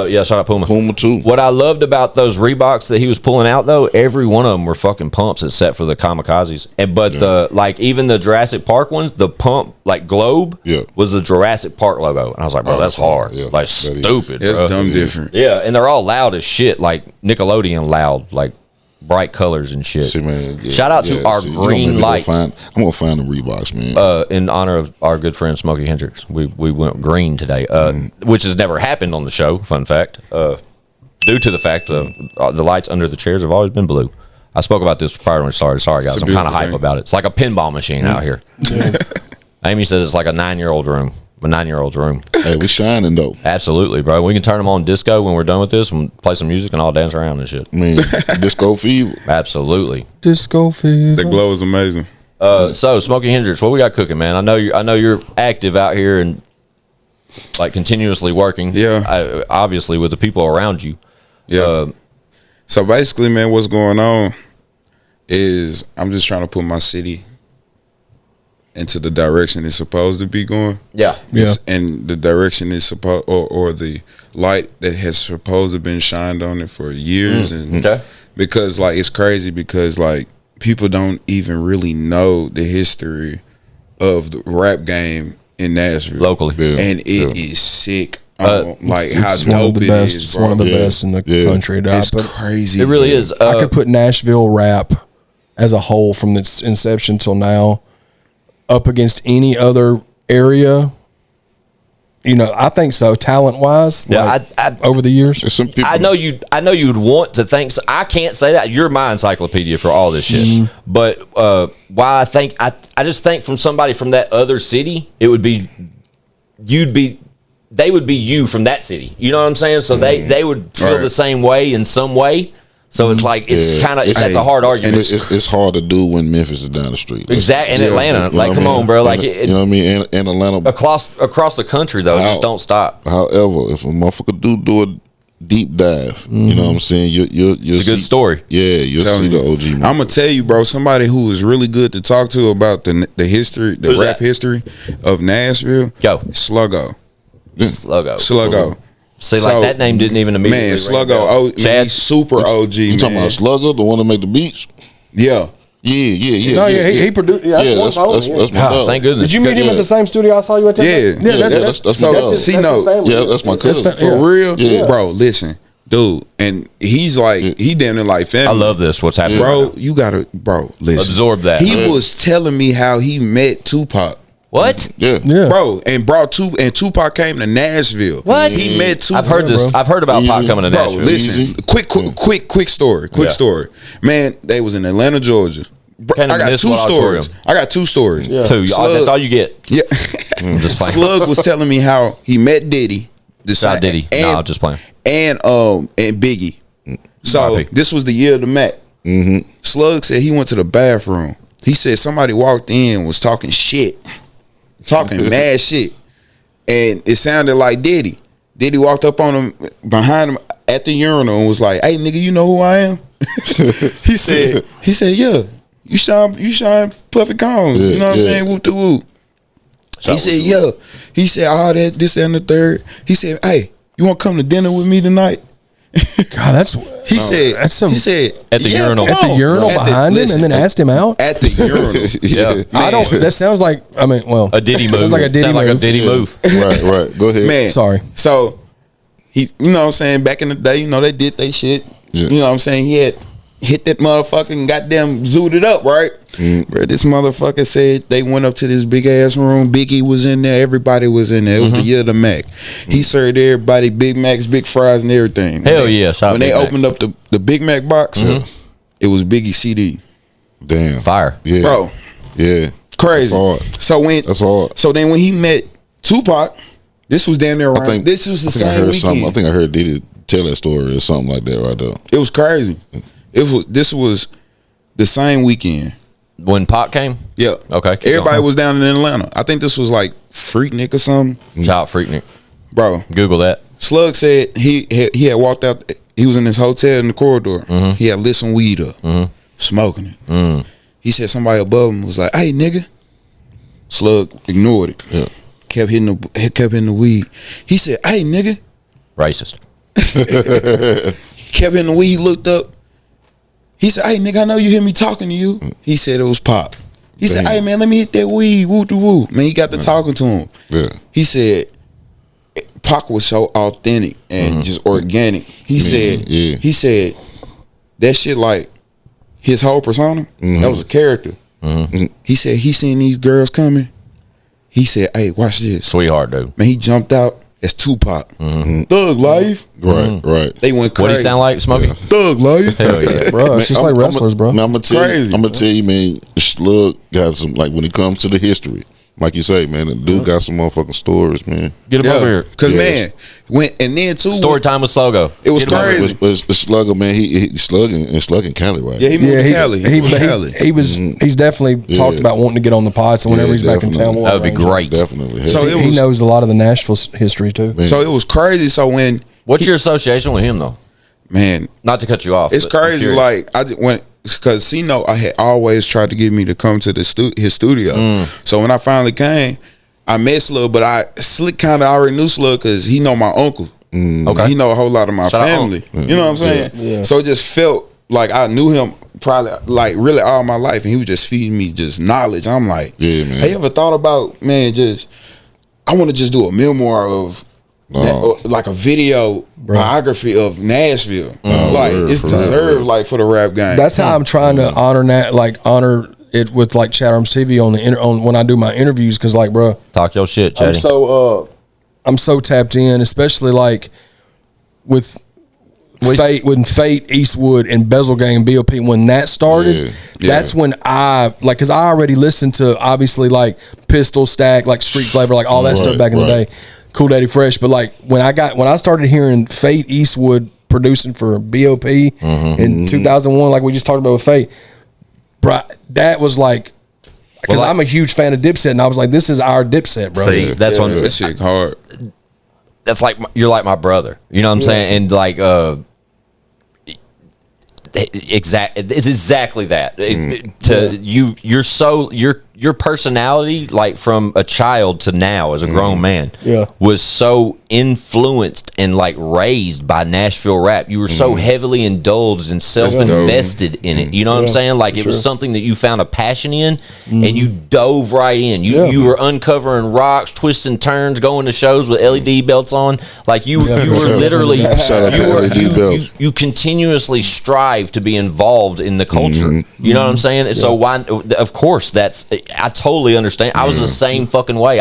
Yeah, shout out Puma. Puma too. What I loved about those Reeboks that he was pulling out, though, every one of them were fucking pumps except for the kamikazes. But even the Jurassic Park ones, the pump like globe was the Jurassic Park logo, and I was like, bro, that's hard, Yeah, like that stupid. That's bro. dumb different. Yeah, and they're all loud as shit, like Nickelodeon loud, like bright colors and shit. See, man, Shout out to our you gonna green make me go lights. I'm gonna find the Reeboks, man. In honor of our good friend Smokey Hendrixx, we went green today, which has never happened on the show. Fun fact, due to the fact the lights under the chairs have always been blue. I spoke about this prior when we started. Sorry, guys, I'm kind of hype about it. It's like a pinball machine out here. Amy says it's like a 9-year-old room. A 9-year-old's room. Hey, we shining though. Absolutely, bro. We can turn them on disco when we're done with this and play some music and all dance around and shit. I mean, disco fever. Absolutely. Disco fever. The glow is amazing. So Smokey Hendrixx, what we got cooking, man? I know you're active out here and like continuously working. Yeah. Obviously with the people around you. Yeah. So basically, man, what's going on is I'm just trying to put my city into the direction it's supposed to be going. Yeah. And the direction is supposed, or the light that has supposed to been shined on it for years. And because like it's crazy because like people don't even really know the history of the rap game in Nashville locally, and it is sick. Like how it's one of dope the it best. is, It's bro. one of the best in the country. It's crazy. It really is. I could put Nashville rap as a whole from its inception till now up against any other area. You know, I think so. Talent wise, Yeah, like, over the years, Some people, I know you'd want to think so. I can't say that. You're my encyclopedia for all this shit. But why I think I just think from somebody from that other city, it would be they would be you from that city. You know what I'm saying? So they would feel the same way in some way. So it's like that's a hard argument. and it's hard to do when Memphis is down the street. Exactly, in Atlanta. You know Like, what come I mean? on, bro. Like, you know what I mean? And Atlanta. across the country though, just don't stop. However, if a motherfucker do a deep dive, you know what I'm saying? You'll It's a good story. Yeah, you'll see the OG. I'm gonna tell you, bro. Somebody who is really good to talk to about the history, the Who's rap that? history of Nashville. Go. Sluggo. Sluggo. See, like that name didn't even immediately. Man, ring a Sluggo. bell. Oh, Chad? man, he's super OG. You talking about Slugger, the one that made the beats? Yeah. Yeah. No, yeah, he produced. Yeah, that's my Ah, dog. thank goodness. Did you meet him at the same studio I saw you at? That's my dog. Yeah, that's my cousin. For real, Yeah. bro. Listen, dude, and he's like he damn near like family. I love this. What's happening, bro. You gotta, bro. Listen, Absorb that. He was telling me how he met Tupac. What? Yeah. Bro, and Tupac came to Nashville. What? He met Tupac. I've heard this. I've heard about Pac coming to Bro, Nashville. listen, quick story. Story. Man, they was in Atlanta, Georgia. Bro, Kind of I got two municipal stories. auditorium. Two. Slug, That's all you get. Yeah. Just playing. Slug was telling me how he met Diddy. Shout out Diddy. No, just playing. And Biggie. So RP. this was the year of the Mac. Slug said he went to the bathroom. He said somebody walked in, was talking shit. Talking mad shit. And it sounded like Diddy. Diddy walked up on him behind him at the urinal and was like, "Hey nigga, you know who I am?" he said, "Yeah. You shine Puffy Combs. You know what I'm saying? Whoop the whoop." He said, "Yeah." He said, "Oh, that, this, and the third." He said, "Hey, you want to come to dinner with me tonight?" God, He said at the urinal. At the urinal behind him, and then asked him out. At the urinal. Yeah. I don't. That sounds like. I mean, well, A Diddy move. Sounds like a Diddy Sound like a move. Diddy move. Right. Go ahead. Man. Sorry. So he, you know what I'm saying, back in the day, you know, they did they shit. Yeah. You know what I'm saying? He had hit that motherfucker and goddamn zooted it up, right? Bro, this motherfucker said they went up to this big ass room. Biggie was in there. Everybody was in there. It was the year of the Mac. He served everybody Big Macs, big fries, and everything. Hell yeah! When they opened up the Big Mac box, it was Biggie CD. Damn. Fire. Yeah. Bro. Yeah. Crazy. That's hard. So then when he met Tupac, this was damn near around. This was the same weekend. I think I heard Diddy tell that story or something like that right there. It was crazy. This was the same weekend. When Pac came? Yeah. Okay. Everybody was down in Atlanta. I think this was like Freaknik or something. Shout out Freaknik. Bro. Google that. Slug said he had walked out. He was in his hotel in the corridor. He had lit some weed up, smoking it. He said somebody above him was like, "Hey, nigga." Slug ignored it. Yeah. Kept hitting the weed. He said, "Hey, nigga." Racist. Kept hitting the weed. He looked up. He said, "Hey, nigga, I know you hear me talking to you." He said it was Pop. He said, "Hey, man, let me hit that weed." Woo to woo. Man, he got to talking to him. Yeah. He said Pac was so authentic and just organic. He said that shit, like his whole persona, that was a character. He said he seen these girls coming. He said, "Hey, watch this." Sweetheart, dude. Man, he jumped out as Tupac. Thug life. Right. They went crazy. What do he sound like, Smokey? Yeah. Thug life. Hell yeah. Bro, it's just like wrestlers, bro. I'm gonna tell you, man. Slug got some, like, when it comes to the history, like you say, man, the dude got some motherfucking stories, man. Get him over here. Cause man, and then too, Story time with Slogo. It was crazy. Was Slugger, man? He slugging Cali, right? Yeah, he moved to Cali. He's definitely talked about wanting to get on the pod. So whenever he's back in town, that would be great. Definitely. So he knows a lot of the Nashville history too. Man. So it was crazy. So when what's your association with him though? Man, not to cut you off. It's crazy. Like I just went because C-Note, I had always tried to get me to come to his studio. So when I finally came, I met Slug, but I Slick kind of already knew Slug because he know my uncle. Okay, he know a whole lot of my family. You know what I'm saying? Yeah. So it just felt like I knew him probably like really all my life, and he was just feeding me just knowledge. I'm like, yeah, man. Have you ever thought about, man? Just I want to just do a memoir of. Like a video biography of Nashville, like it's deserved, like for the rap game. That's how I'm trying to honor it with like ChadArmesTV on when I do my interviews, because like, bro, talk your shit, Chaddy. I'm so tapped in, especially like with Fate, when Fate, Eastwood, and Bezel Gang, BOP, when that started, that's when I like, because I already listened to obviously like Pistol, Stack, like Street Flavor, like all that stuff back in the day. Cool Daddy Fresh, but like when I started hearing Fate, Eastwood producing for BOP in 2001, like we just talked about with Fate, bro, that was like, because I'm a huge fan of Dipset, and I was like, this is our Dipset, bro. See, that's one. That shit hard. That's like you're like my brother. You know what I'm saying? And like, it's exactly that. Your personality, like from a child to now as a grown man, was so influenced and like raised by Nashville rap. You were so heavily indulged and self-invested in it. You know what I'm saying? Like it was something that you found a passion in, and you dove right in. You were uncovering rocks, twisting turns, going to shows with LED belts on. Like you were literally you continuously strive to be involved in the culture. You know what I'm saying? So why? Of course, I totally understand. I was the same fucking way.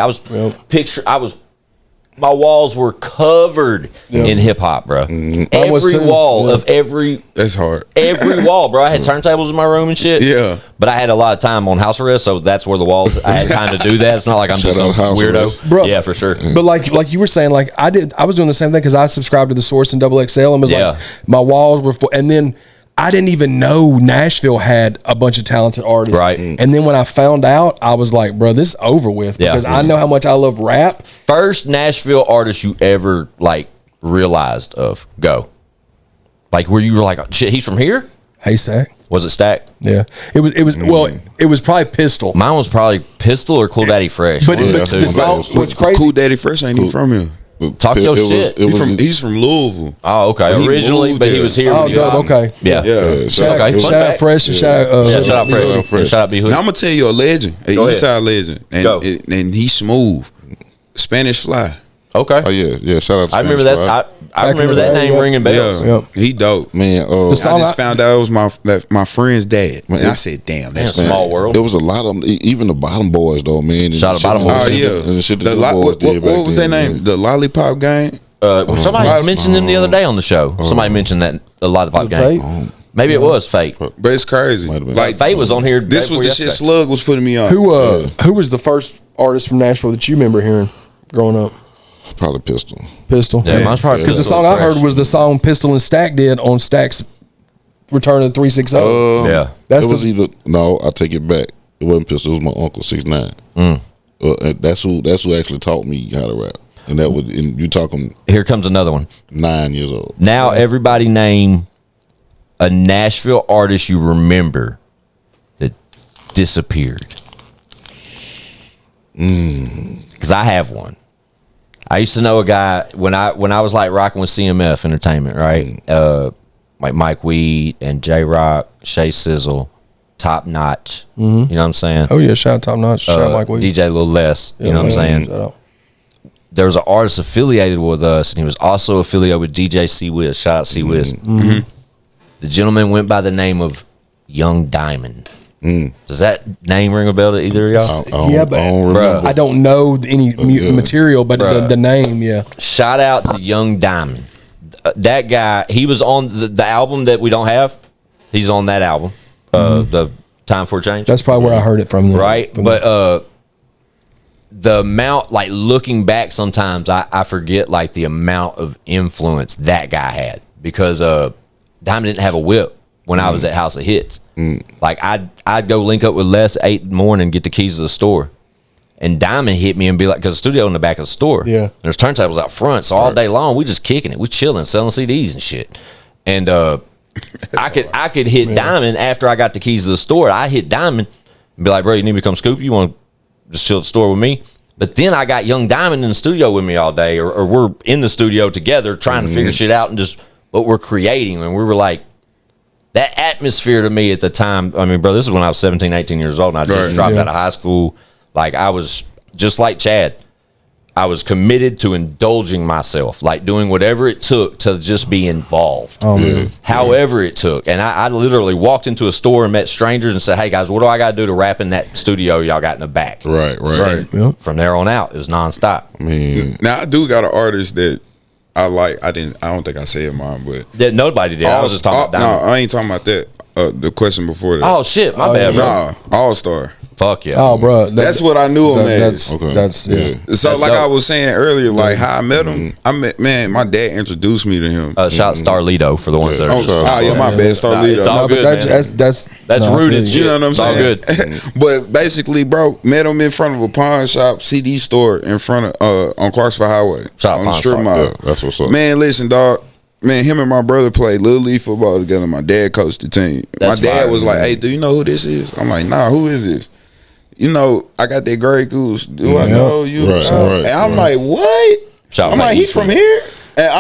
My walls were covered in hip hop, bro. Every wall of that's hard. Every wall, bro. I had turntables in my room and shit. Yeah, but I had a lot of time on house arrest, so that's where the walls. I had time to do that. It's not like I'm just some weirdo, bro. Yeah, for sure. But like you were saying, like I was doing the same thing because I subscribed to the Source and XXL, and was like my walls were full, and then I didn't even know Nashville had a bunch of talented artists. Right. And then when I found out, I was like, bro, this is over with, because I know how much I love rap. First Nashville artist you ever like realized of? Go. Like where you were like, shit, he's from here? Hey, Stack. Was it Stack? Yeah. It was probably Pistol. Mine was probably Pistol or Cool Daddy Fresh. But the song, what's crazy? Cool Daddy Fresh ain't even from here. Talk your shit. He's from Louisville. Oh, okay. Originally, but he was here. Oh, good. Okay. Yeah. Shout out Fresh and shout out Fresh. And shout out B Hood. Now I'm gonna tell you a legend, an Eastside legend, and he smooth. Spanish Fly. Okay. Oh yeah. Shout out to I remember Spanish that. Fry. I remember that name ringing bells. Yeah, Yep. he dope. Man, I just found out it was my friend's dad. And I said, "Damn, that's Man, small world. There was a lot of them, even the Bottom Boys though, man. And Shout out the Bottom shit- Boys. Oh yeah, and the shit that The the boys did back what was their then, name? man. The Lollipop Gang. Somebody mentioned them the other day on the show. Somebody mentioned that a lot of pop game. Fate? Maybe it was Fate. But it's crazy. Might have been. Like Fate was on here. this was the shit yesterday. Slug was putting me on. Who was the first artist from Nashville that you remember hearing growing up? Probably Pistol. Pistol. Yeah, mine's probably Because the Pistol song I Fresh. heard was the song Pistol and Stack did on Stack's Return of the 360. Yeah. That's It was the- either no. I take it back. It wasn't Pistol. It was my uncle 6ix9ine. And that's who actually taught me how to rap. And that was you talking Here comes another one. 9 years old. Now everybody name a Nashville artist you remember that disappeared. Because I have one. I used to know a guy when I was like rocking with CMF Entertainment, right? Like Mike Weed and J Rock, Shay Sizzle, Top Notch. You know what I'm saying? Oh yeah, shout out Top Notch, shout out Mike Weed. DJ Lil Les. You know what I'm saying? Shout out. There was an artist affiliated with us, and he was also affiliated with DJ C Wiz. Shout out C Wiz. The gentleman went by the name of Young Diamond. Does that name ring a bell to either of y'all? Yeah, but I don't remember. I don't know any material, but the name, yeah. Shout out to Young Diamond. That guy, he was on the album that we don't have. He's on that album, the Time for a Change. That's probably where I heard it from. Right, but the amount, like looking back, sometimes I forget like the amount of influence that guy had because Diamond didn't have a whip when I was at House of Hits. Like I'd go link up with Les at 8 in the morning and get the keys to the store, and Diamond hit me and be like, because the studio in the back of the store, Yeah. there's turntables out front, so all day long we just kicking it, we chilling, selling CDs and shit, and I could hit Diamond after I got the keys to the store. I hit Diamond and be like, bro, you need me to come scoop you? You want to just chill at the store with me? But then I got Young Diamond in the studio with me all day, or we're in the studio together trying to figure shit out and just what we're creating. And we were like, that atmosphere to me at the time, I mean, bro, this is when I was 17, 18 years old, and I just dropped out of high school. Like, I was just like Chad. I was committed to indulging myself, like doing whatever it took to just be involved. However it took. And I literally walked into a store and met strangers and said, hey, guys, what do I got to do to rap in that studio y'all got in the back? Right. Yep. From there on out, it was nonstop. I mean, Now I do got an artist that I like. I don't think I said mine, but That nobody did. I was just talking about No, Diamond. I ain't talking about that. The question before that. Oh, shit. My bad, bro. Nah, All Star. Fuck yeah. Oh, bro, That's what I knew him as. That's yeah. So That's like dope. I was saying earlier, like how I met him. I met my dad introduced me to him. Shout out Starlito for the ones that are. Yeah, my bad, Starlito. It's all No, but good, man. that's That's rooted. You know what I'm It's all saying? good. But basically, bro, met him in front of a pawn shop, CD store in front of on Clarksville Highway Shout out on the pawn strip shop. mall. Yeah, that's what's up. Man, listen, dog. Man, him and my brother played Little League football together. My dad coached the team. That's my dad fire, was like, man. "Hey, do you know who this is?" I'm like, "Nah, who is this?" You know, I got that Grey Goose. Do I know you? Right, and I'm like, "What?" Shout out I'm like, Mike "He's Eastwood. from here." And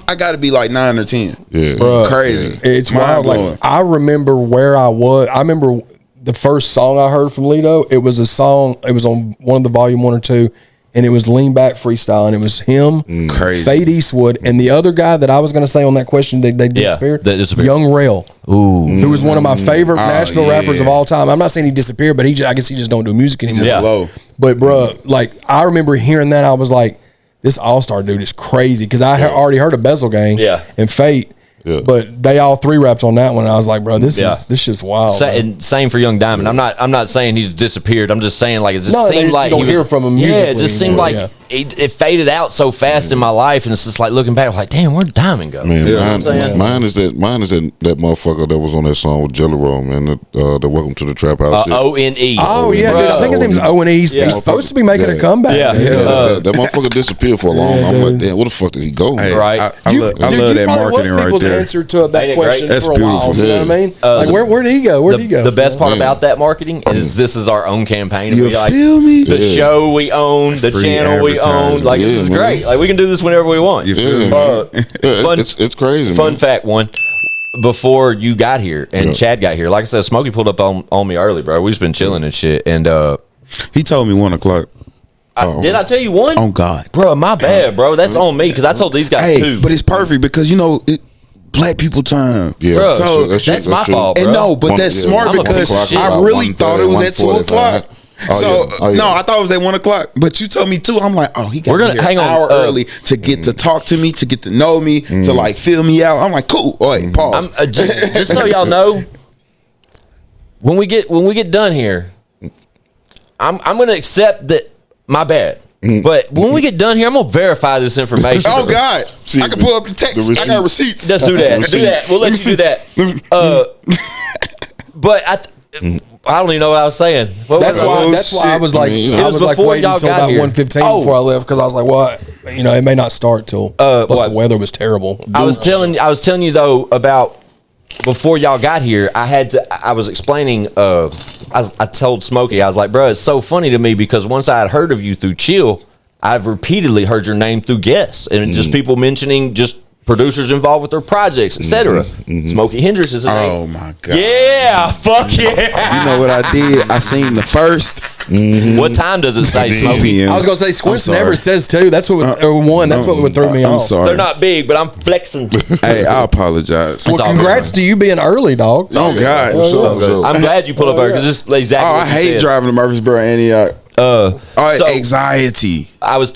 I got to be like 9 or 10. yeah. Bruh, Crazy. It's mind wild. blowing. Like I remember where I was. I remember the first song I heard from Lido. It was a song. It was on one of the volume 1 or 2, and it was Lean Back Freestyle, and it was him, Crazy. Fade Eastwood, and the other guy that I was going to say on that question. They disappeared. that disappeared. Young Rail, who was one of my favorite Nashville yeah. rappers of all time. I'm not saying he disappeared, but I guess he just don't do music anymore. Yeah. Low. But bro, like I remember hearing that, I was like, this All-Star dude is crazy because I had already heard of Bezel Gang and Fate. Yeah. But they all three rapped on that one. And I was like, bro, this is wild. And same for Young Diamond. I'm not saying he disappeared. I'm just saying like it just seemed like you don't he was, hear from him Yeah, it musically just seemed anymore, like it faded out so fast in my life, and it's just like looking back, like damn, where'd Diamond go? Man, You know what I'm saying? mine is that motherfucker that was on that song with Jelly Roll, man. The Welcome to the Trap House. shit. O-N-E. Oh yeah, dude. I think his name's Owen. He's supposed to be making a comeback. Yeah. man. That motherfucker disappeared for a long time. I'm like, damn, where the fuck did he go? Hey, Right. I love that marketing right people's there. answer to that Ain't it question great? That's for a while. beautiful. You know what I mean? Like where did he go? Where did he go? The best part Man. about that marketing is this is our own campaign. You We, like, feel me? the Yeah. show we own, the Free channel we own. Like this Yeah, is man. great. Like we can do this whenever we want. You feel Yeah, me? man. Yeah, fun- it's crazy, Fun man. fact one. Before you got here and Chad got here, like I said, Smokey pulled up on me early, bro. We just been chilling and shit. And He told me 1 o'clock. Did I tell you one? Oh God, bro, my bad, bro. That's on me because I told these guys two. But it's perfect because black people time. Yeah, Bro, so that's my fault, bro. And no, but that's smart I'm a because piece of shit. I really thought it was at 2 o'clock. No, I thought it was at 1 o'clock. But you told me 2. I'm like, he got We're gonna here hang an on, hour early to get to talk to me, to get to know me, to like fill me out. I'm like, cool. All right, pause. Just so y'all know, when we get done here, I'm gonna accept that. My bad. But when we get done here, I'm gonna verify this information. Oh God! I can pull up the text. I got receipts. Let's do that. Do that. We'll let you do that. But I don't even know what I was saying. That's why I was like, I was like waiting until about 1:15 before I left because I was like, well, it may not start till plus the weather was terrible. I was telling you though about before y'all got here. I was explaining. I told Smokey, I was like, bro, it's so funny to me because once I had heard of you through Chill, I've repeatedly heard your name through guests and just people mentioning just producers involved with their projects, etc. Smokey Hendrixx is a name. Oh my God! Yeah, fuck yeah! You know what I did? I seen the first. What time does it say, Smokey? I was gonna say Squints never says 2. That's what or 1. That's what threw me off. I'm sorry. They're not big, but I'm flexing. Hey, I apologize. Well, congrats to you being early, dog. Oh God! I'm glad you pulled up there because this is exactly. Oh, what I you hate said. driving to Murfreesboro, Antioch. Anxiety. I was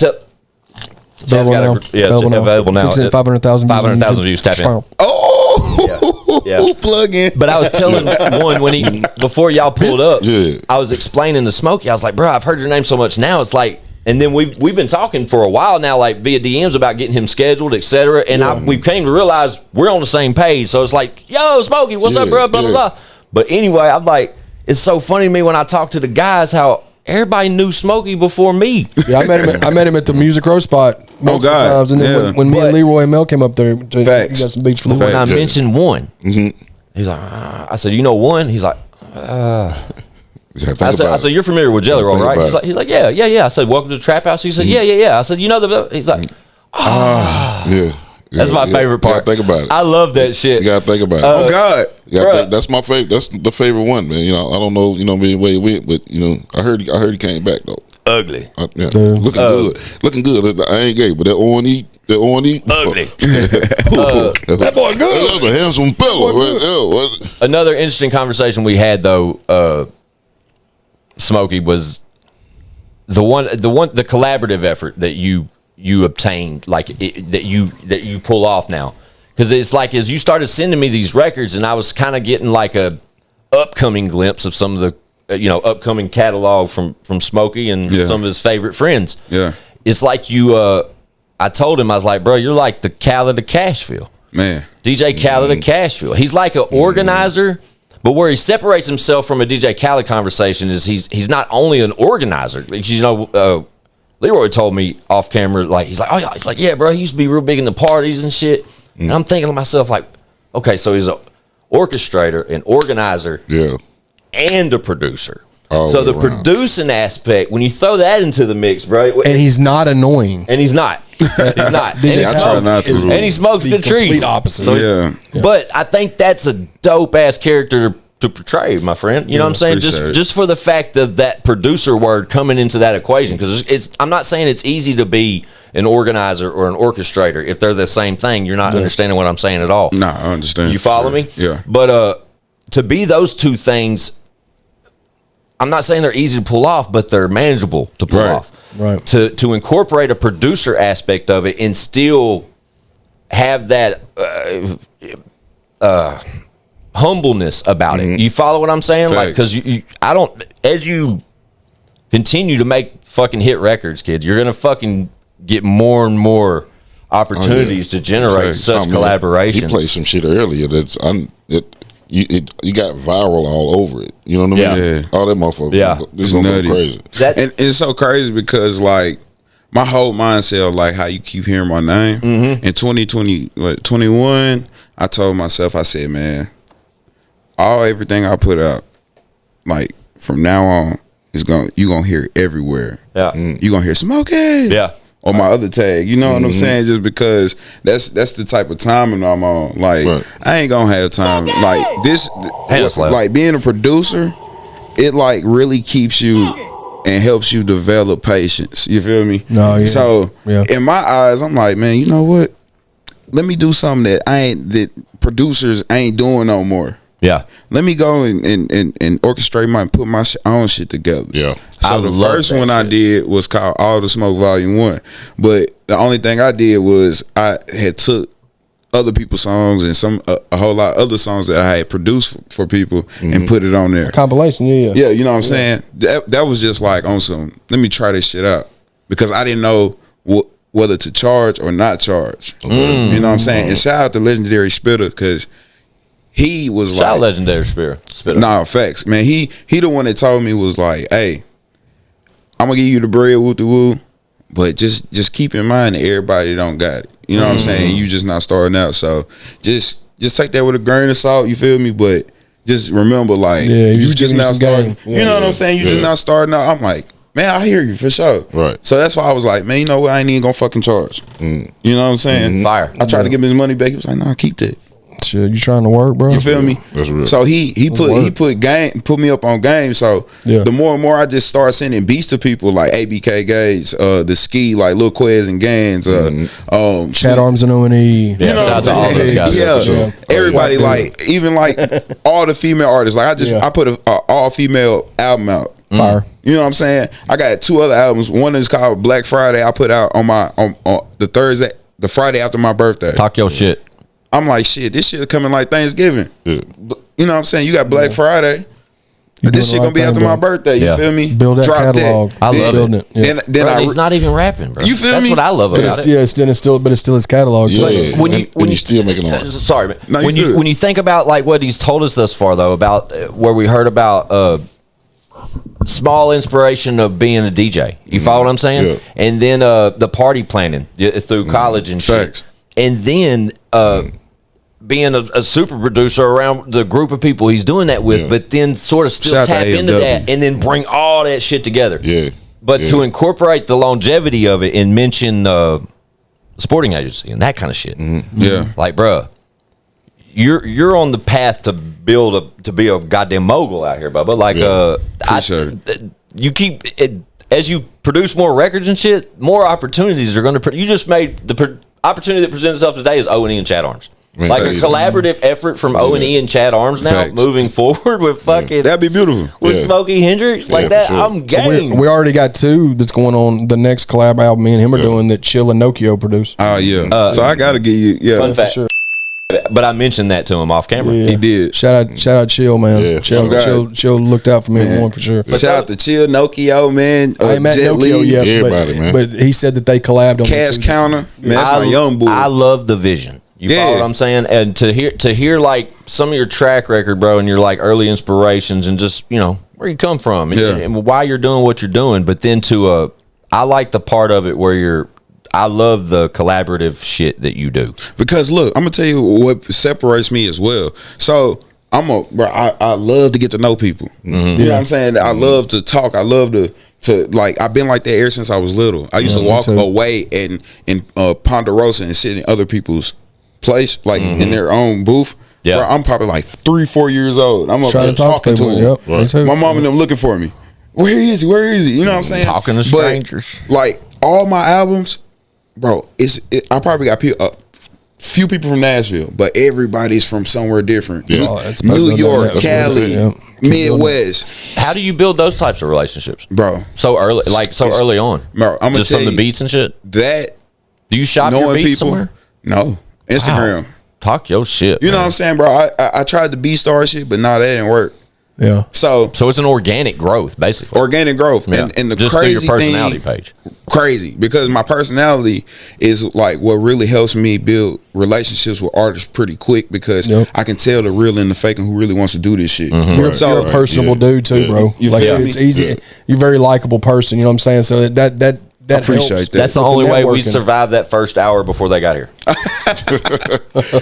Available now. 500,000 views. Tap in. Oh, Yeah. plug in. But I was telling one when before y'all pulled up, I was explaining to Smokey. I was like, bro, I've heard your name so much now. It's like, and then we've been talking for a while now, like via DMs about getting him scheduled, etc. And we came to realize we're on the same page. So it's like, yo, Smokey, what's up, bro? Blah blah blah. But anyway, I'm like, it's so funny to me when I talk to the guys how everybody knew Smokey before me. Yeah, I met him at the Music Row spot multiple times, and then when me and Leroy and Mel came up there, you got some beats for the when I mentioned one, he's like, I said, you know one? He's like, I said, you're familiar with Jelly Roll, right? He's like, yeah. I said, welcome to the Trap House. He said, yeah. I said, you know the? He's like, yeah. That's my favorite part. Think about it. I love that shit. You gotta think about it. Oh God, that's my favorite. That's the favorite one, man. I don't know, where he went, but I heard he came back though. Ugly. Looking good. I ain't gay, but that O&E. Ugly. That boy good. That's a handsome fella. Another interesting conversation we had though, Smokey, was the collaborative effort that you obtained, like that you pull off now, because it's like as you started sending me these records and I was kind of getting like a upcoming glimpse of some of the upcoming catalog from Smokey and some of his favorite friends. It's like I told him, I was like, bro, you're like the Khaled of Cashville, man. DJ Khaled of Cashville. He's like an organizer, but where he separates himself from a DJ Khaled conversation is he's not only an organizer. Leroy told me off camera, like he's like, yeah, bro, he used to be real big in the parties and shit. And I'm thinking to myself, like, okay, so he's an orchestrator, an organizer, and a producer. So the producing aspect, when you throw that into the mix, bro, and he's not annoying, and he's not. He's not. And he smokes good trees. Complete opposite. So but I think that's a dope ass character to portray, my friend. You know what I'm saying? Just for the fact of that producer word coming into that equation, because I'm not saying it's easy to be an organizer or an orchestrator. If they're the same thing, you're not understanding what I'm saying at all. No, I understand. You follow me? Yeah. But to be those two things, I'm not saying they're easy to pull off, but they're manageable to pull off. Right. To incorporate a producer aspect of it and still have that humbleness about it. You follow what I'm saying? Like, because I don't, as you continue to make fucking hit records, kid, you're gonna fucking get more and more opportunities to generate such collaborations. He played some shit earlier that's you got viral all over it. You know what I mean? Yeah. All that motherfucker. Yeah. This is crazy. And it's so crazy because like my whole mindset of like how you keep hearing my name in 2021, I told myself, I said, man, everything I put out, like from now on, you gonna hear it everywhere. Yeah. You gonna hear Smokey. Yeah. Or my other tag, you know what I'm saying? Just because that's the type of timing I'm on. Like I ain't gonna have time. Like this, like being a producer, it like really keeps you and helps you develop patience. You feel me? No, yeah. So Yeah. in my eyes, I'm like, man, you know what? Let me do something that producers ain't doing no more. Yeah. Let me go and orchestrate put my own shit together. Yeah. So the first one I did was called All the Smoke Volume 1. But the only thing I did was I had took other people's songs and a whole lot of other songs that I had produced for people and put it on there. Compilation, yeah. Yeah, you know what I'm saying? That was just like on some, let me try this shit out. Because I didn't know whether to charge or not charge. You know what I'm saying? And shout out to Legendary Spitter, because he was Shout out Legendary Spitter. Nah, facts, man. He the one that told me, was like, hey, I'm gonna give you the bread, woo the woo, but just keep in mind that everybody don't got it. You know what I'm saying? You just not starting out, so just take that with a grain of salt. You feel me? But just remember, like, you just now starting. You know what I'm saying? You just not starting out. I'm like, man, I hear you for sure. Right. So that's why I was like, man, you know what? I ain't even gonna fucking charge. You know what I'm saying? Fire. I tried to give him his money back. He was like, nah, keep that. Shit, you trying to work, bro? You feel me? That's real. So he put me up on game. So the more and more I just start sending beats to people like ABK Gates, the Ski, like Lil Quez and Gans, Chad Arms and O&E. Yeah, you know shout out to all those guys. Yeah, for sure. everybody, like, even like all the female artists. Like I put a all female album out. Fire. You know what I'm saying? I got 2 other albums. One is called Black Friday. I put out on the Friday after my birthday. Talk your shit. I'm like, shit, this shit coming like Thanksgiving. Yeah. You know what I'm saying? You got Black Friday. You This shit doing the gonna be right after thing, my bro. birthday. You feel me? Build that Drop catalog. I love Building it. Yeah. Then Bro, he's not even rapping, bro. You feel That's me? what I love But about it's, it. yeah, it's still his catalog. Yeah. Too. When you and he's still making art. Sorry, man. No, you good. when you think about like what he's told us thus far, though, about where we heard about small inspiration of being a DJ. You follow what I'm saying? Yeah. And then the party planning through college and Facts. shit. And then being a super producer around the group of people he's doing that with, but then sort of still Shout out tap to into AMW. that and then bring all that shit together. Yeah. But Yeah. to incorporate the longevity of it and mention sporting agency and that kind of shit. Yeah. Like, bruh, you're on the path to to be a goddamn mogul out here, Bubba. Like, Appreciate you keep it, as you produce more records and shit, more opportunities are going to. You just made the opportunity that presents itself today is O&E and Chad Arms. Man, Like a crazy. collaborative effort from O&E and Chad Arms now Facts. moving forward with fucking That'd be beautiful. with Yeah. Smokey Hendrixx like Yeah, that. for sure. I'm game. We already got 2 that's going on. The next collab album me and him are doing that Chill and Nokia produced. Oh yeah. So I gotta give you Fun fact. sure. But I mentioned that to him off camera. Yeah. He did. Shout out Chill, man. Yeah, Chill, for sure. Chill looked out for me and one for sure. Shout out to Chill, Nokia, man. I ain't met Jet Nokia Li, yet, Everybody, man. but he said that they collabed on Cash it too. Counter. Man, that's my young boy. I love the vision. You Yeah. follow what I'm saying? And to hear like some of your track record, bro, and your like early inspirations and just, you know, where you come from and, Yeah. and why you're doing what you're doing. But then I like the part of it where I love the collaborative shit that you do. Because look, I'm gonna tell you what separates me as well. So I love to get to know people. You know what I'm saying? I love to talk. I love to like, I've been like that ever since I was little. I used to walk away and Ponderosa and sit in other people's place, like in their own booth. Yeah. Bro, I'm probably like 3-4 years old. I'm up Trying there to talk talking to to people, him. yep, me too. My mom and them looking for me. Where is he? Where is he? You know what I'm saying? Talking to But, strangers. like, all my albums, bro, I probably got few people from Nashville, but everybody's from somewhere different. Yeah. Oh, that's- New that's- York, that's- Cali, yeah. Midwest, How do you build those types of relationships? bro. So early, early on. Bro, I'm gonna just tell from the you, beats and shit. that Do you shop your knowing beats people. somewhere? No, Instagram. Wow. Talk your shit. You know man. what I'm saying, bro? I tried the B-Star shit, but nah, that didn't work. Yeah. So So it's an organic growth, basically. organic growth, Yeah. and the just through crazy your personality thing, page. crazy because my personality is like what really helps me build relationships with artists pretty quick because Yep. I can tell the real and the fake and who really wants to do this shit. You're a personable dude too, bro. You like feel me? it's easy. You're a very likable person. You know what I'm saying? So that appreciate helps that. That's the with only way we networking. survived that first hour before they got here.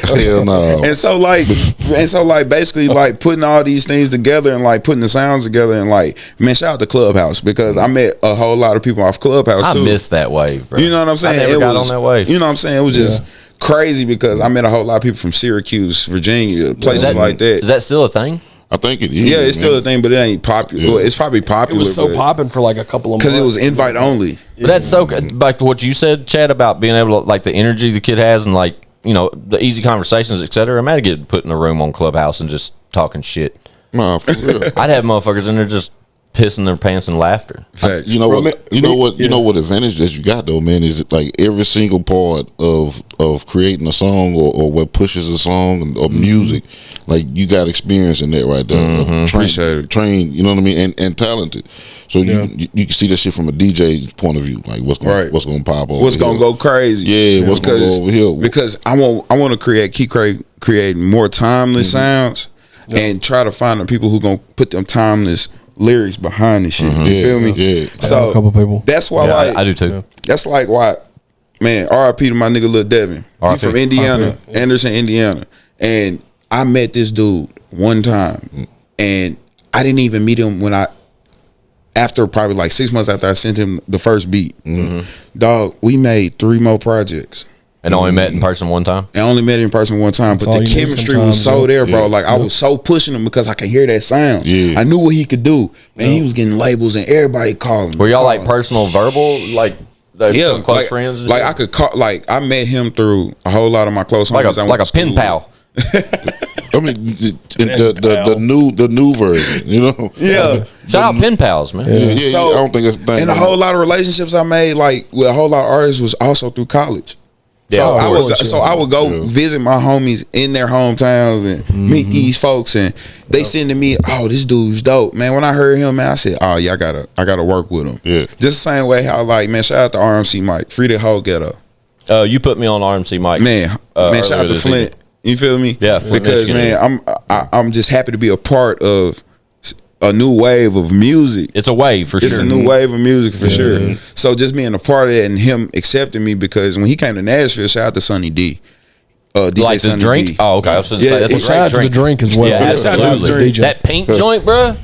Hell no. And so like basically like putting all these things together and like putting the sounds together and like, man, shout out to Clubhouse because I met a whole lot of people off Clubhouse I too. missed that wave, bro. You know what I'm saying? I never It got was, on that wave. You know what I'm saying? It was just crazy because I met a whole lot of people from Syracuse, Virginia, places like that. Is that still a thing? I think it is. Yeah, it's still a thing, but it ain't popular. Yeah. Well, it's probably It popular. was so popping for like a couple of months because it was invite only. But that's so good. Back to what you said, Chad, about being able to, like, the energy the kid has and, like, you know, the easy conversations, etc. I'm mad to get put in a room on Clubhouse and just talking shit. Nah, for real. I'd have motherfuckers in there just pissing their pants in laughter. Facts. You know what advantage that you got though, man, is like every single part of creating a song or what pushes a song or music, like you got experience in that right there. Trained, you know what I mean, and talented. So you can see that shit from a DJ's point of view, like what's gonna pop over, what's gonna go crazy, what's gonna go over here. Because I want to keep creating more timeless sounds and try to find the people who gonna put them timeless lyrics behind the shit. You feel me? Yeah. So a couple people. That's why I do too. Yeah. That's like why, man. R.I.P. to my nigga Lil Devin. He from Indiana, Anderson, Indiana, and I met this dude one time, and I didn't even meet him after probably like 6 months after I sent him the first beat. Dog, we made 3 more projects. And only met in person one time? I only met in person one time, but the chemistry was so there, bro. Like, I was so pushing him because I could hear that sound. Yeah. I knew what he could do. Man, he was getting labels and everybody calling him. Were y'all like personal verbal? Like, close friends? Like, I could call, like, I met him through a whole lot of my close homies. Like a pen pal. I mean, the new version, you know. Yeah. Shout out pen pals, man. Yeah, So, I don't think that's the thing. And a whole lot of relationships I made, like with a whole lot of artists, was also through college. Yeah, So I would go visit my homies in their hometowns and meet these folks, and they sending me, "Oh, this dude's dope, man." When I heard him, man, I said, "Oh yeah, I gotta work with him." Yeah. Just the same way how, like, man, shout out to RMC Mike, free the whole ghetto. You put me on RMC Mike. Man, shout out to Flint. You feel me? Yeah, Flint, because Michigan. man, I'm just happy to be a part of a new wave of music. It's a wave for sure. It's a new wave of music for sure. So just being a part of it and him accepting me, because when he came to Nashville, shout out to Sonny D. DJ like the Sonny drink? D. Oh, okay. I was going to say, that's a Shout great out to the drink as well. Yeah, absolutely. That pink joint, bro.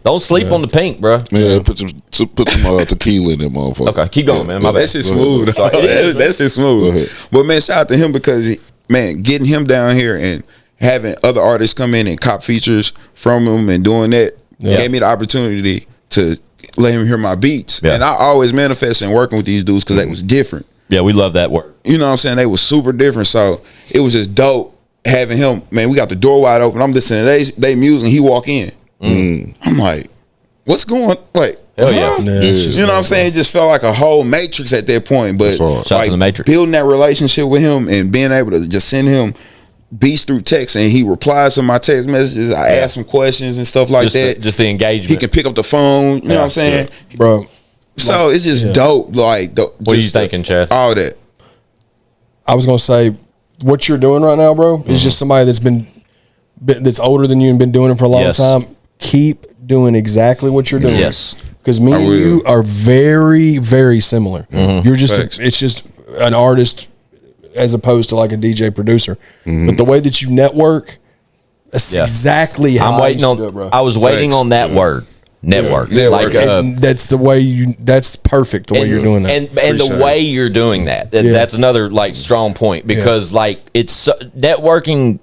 Don't sleep on the pink, bro. Yeah, put some tequila in that motherfucker. Okay, keep going, man. My bad. That shit smooth. That shit smooth. But man, shout out to him because, man, getting him down here and having other artists come in and cop features from him and doing that gave me the opportunity to let him hear my beats. And I always manifest in working with these dudes because they was different. Yeah, we love that work. You know what I'm saying? They was super different. So it was just dope having him. Man, we got the door wide open. I'm listening to they music and he walk in. I'm like, what's going on? Like, hell yeah. You know what I'm saying? It just felt like a whole matrix at that point. But Shout out to the Matrix. Building that relationship with him and being able to just send him beats through text, and he replies to my text messages. I ask him questions and stuff like that. Just the engagement. He can pick up the phone. You know what I'm saying? Bro. So it's just dope. Like, what are you thinking, Chad? All that. I was gonna say, what you're doing right now, bro, is just somebody that's older than you and been doing it for a long time. Keep doing exactly what you're doing. Yes. Because me and you are very, very similar. You're just it's just an artist as opposed to like a DJ producer. But the way that you network, that's exactly how I'm waiting on. do it, bro. I was waiting on that word. Network. Network. Like that's the way that's perfect the way you're doing that. And the way you're doing that. That's another like strong point, because like it's networking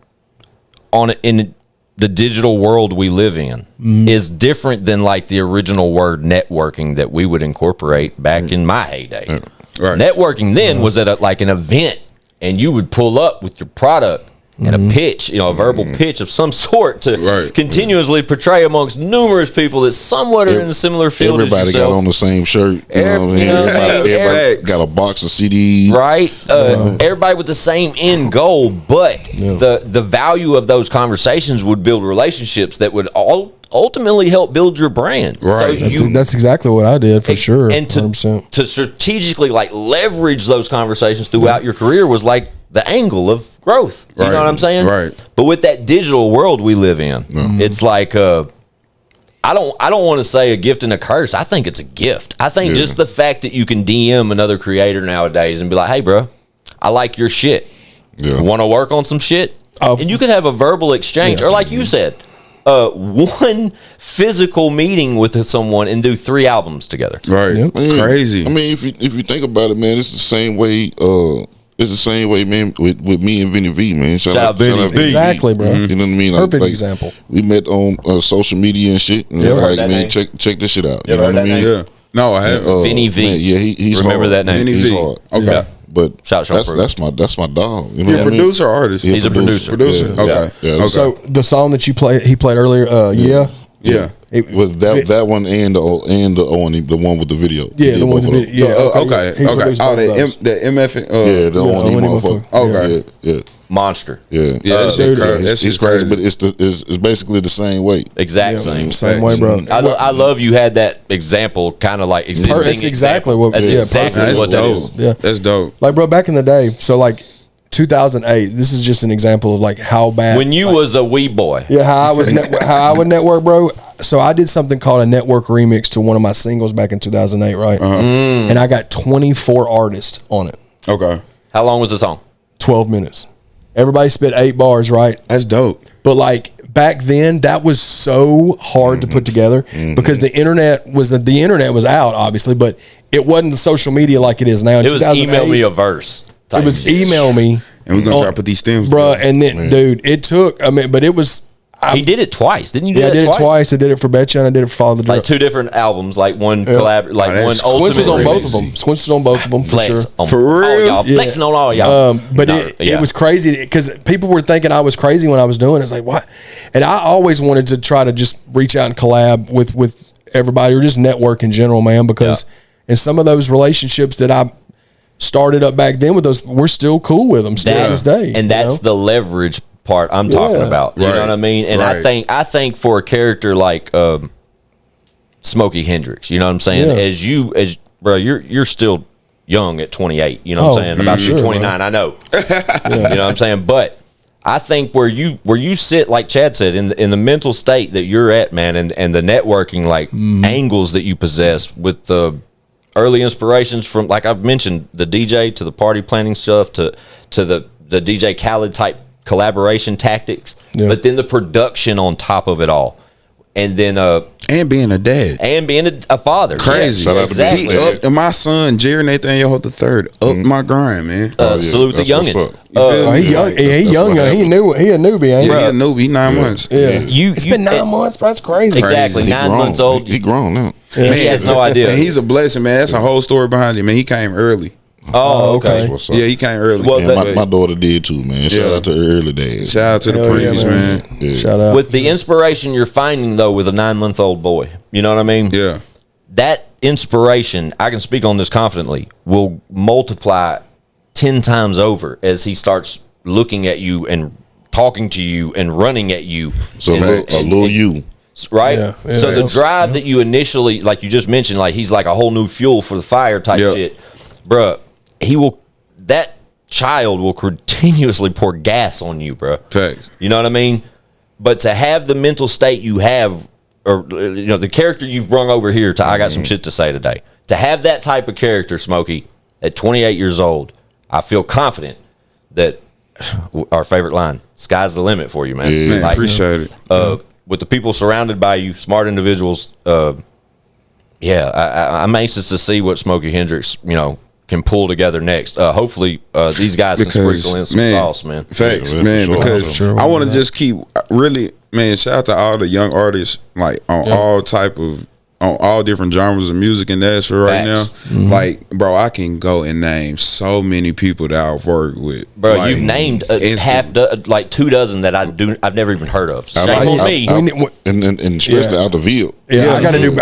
in the digital world we live in is different than like the original word networking that we would incorporate back in my heyday. Right. Networking then was at like an event, and you would pull up with your product and a pitch, a verbal pitch of some sort to continuously portray amongst numerous people that somewhat are in a similar field. Everybody as yourself. got on the same shirt. You know what I'm saying? Everybody got a box of CDs. Right. Everybody with the same end goal, but the value of those conversations would build relationships that would ultimately help build your brand. Right. So that's exactly what I did for sure. And to strategically like leverage those conversations throughout your career was like the angle of growth. You know what I'm saying? Right. But with that digital world we live in, it's like I don't want to say a gift and a curse. I think it's a gift. I think just the fact that you can DM another creator nowadays and be like, "Hey, bro, I like your shit. Want to work on some shit?" And you could have a verbal exchange, or like you said, one physical meeting with someone and do 3 albums together. Right. Crazy. I mean, if you think about it, man, it's the same way It's the same way, man, with me and Vinny V, man. Shout out Vinny V. Exactly, bro. You know what I mean? Perfect example. We met on social media and shit. And like, man, check this shit out. You know what I mean? Yeah. No, I haven't. Vinny V. Man, yeah, he's Remember hard. that name? Vinny He's V. hard. Okay. Yeah. But that's my dog. You know You're what a I mean? producer or artist? He's a producer. Producer. Yeah. Okay. Yeah. Okay. So the song that he played earlier, yeah. With that one and the one with the video. Yeah, the one with the video. Yeah, okay. He produced both of those. The MF. Yeah, the only motherfucker. Okay. Yeah. Monster. Yeah, Yeah, that shit crazy. That It's shit's crazy, crazy. but it's basically the same way. Exact same. Same way, bro. I love you had that example, kind of like existing. That's exactly example. what- That's yeah, exactly That's what that dope. is. Yeah. That's dope. Like, bro, back in the day, so like 2008, this is just an example of like how bad. When you was a wee boy. Yeah, how I was how I would network, bro. So I did something called a network remix to one of my singles back in 2008, right? And I got 24 artists on it. Okay. How long was the song? 12 minutes. Everybody spit 8 bars, right? That's dope. But like back then, that was so hard to put together because the internet was out, obviously, but it wasn't the social media like it is now. In It was 2008, email me a verse. It was type shit. email me, And we're gonna try to put these stems, bro. together. And then, dude, it took. I mean, but it was. He did it twice, didn't you? Yeah, I did it twice. I did it for Betcha and I did it for Follow the Drip. Like 2 different albums, like one collab, like one that's- ultimate. Squints was on both of crazy. them. Squints was on both of them for Flex sure. on For all real? y'all. Yeah. Flexing on all y'all. But No, it was crazy because people were thinking I was crazy when I was doing it. It's like, what? And I always wanted to try to just reach out and collab with everybody or just network in general, man, because in some of those relationships that I started up back then with those, we're still cool with them still to this day. And that's the leverage part I'm talking about. You know what I mean? And I think for a character like Smokey Hendrixx, you know what I'm saying? As bro, you're still young at 28. You know what I'm saying? About you 29, I know. You know what I'm saying? But I think where you sit, like Chad said, in the mental state that you're at, man, and the networking like angles that you possess with the early inspirations from, like I've mentioned, the DJ to the party planning stuff to the DJ Khaled type collaboration tactics, but then the production on top of it all, and then and being a dad and being a father. crazy. Yes, exactly. He upped my son Jerry Nathaniel III up my grind, man. Salute the that's what's youngin. up. he young. He young. He a newbie, ain't Yeah, he? he a newbie. He 9 months. Yeah. It's been 9 months, bro. That's crazy. Exactly. Crazy. 9 Grown. months old. He grown now. He has no idea. And he's a blessing, man. That's a whole story behind him, man. He came early. Oh, okay. That's what's up. Yeah, he came early. Well, And my daughter did too, man. Shout out to her early days. Shout out to the Hell yeah, previous, man. Yeah. Shout out. With the inspiration you're finding though with a 9-month-old boy, you know what I mean? Yeah. That inspiration, I can speak on this confidently, will multiply 10 times over as he starts looking at you and talking to you and running at you. So And- a little you. right? Yeah, yeah. So the drive that you initially, like you just mentioned, like he's like a whole new fuel for the fire type Yep. shit, bruh. That child will continuously pour gas on you, bruh. Facts. You know what I mean? But to have the mental state you have, or the character you've brung over here to, I got some shit to say today. To have that type of character, Smokey, at 28 years old, I feel confident that our favorite line, sky's the limit for you, man. Yeah. Man, appreciate it. With the people surrounded by you, smart individuals, I'm anxious to see what Smokey Hendrixx, can pull together next. Hopefully, these guys can sprinkle in some sauce, man. Facts, Yeah, man. for sure. Because Sure, I want to just keep really, man. Shout out to all the young artists, like on all different genres of music in Nashville right now. Facts. Like, bro, I can go and name so many people that I've worked with. Bro, like, you've named like 2 dozen that I've never even heard of. Shame I- on I- me. And especially out the field. Yeah,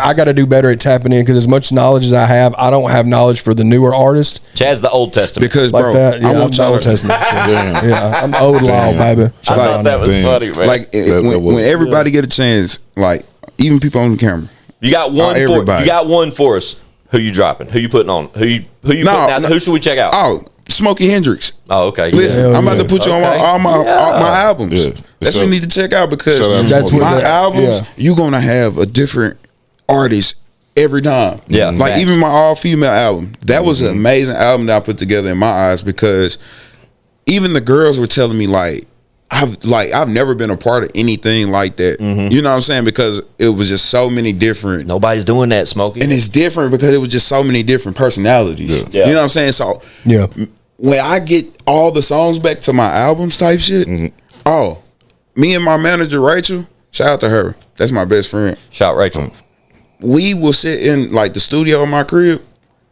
I gotta do better at tapping in because as much knowledge as I have, I don't have knowledge for the newer artist Chad's the Old Testament. because, like bro, that. Yeah, I I'm want the y'all Old to, Testament. shit. Damn. Yeah, I'm old law, baby. I thought that was Damn. funny, man. like when everybody get a chance, like even people on the camera. You got one. everybody. You got one for us. Who you dropping? Who you putting on? Who you putting out? Who should we check out? Oh, Smokey Hendrixx. Oh, okay. Listen, Hell I'm about yeah. to put you on Okay. all my albums. Yeah. That's what you need to check out because Shout out to That's what my the- albums, yeah. you're gonna have a different artist every time. Yeah, like facts. even my all female album, that was an amazing album that I put together in my eyes because even the girls were telling me I've never been a part of anything like that. You know what I'm saying? Because it was just so many different. Nobody's doing that, Smokey. And it's different because it was just so many different personalities. Yeah. You know what I'm saying? So Yeah, when I get all the songs back to my albums type shit, me and my manager Rachel, shout out to her. That's my best friend. Shout Rachel. We will sit in like the studio in my crib,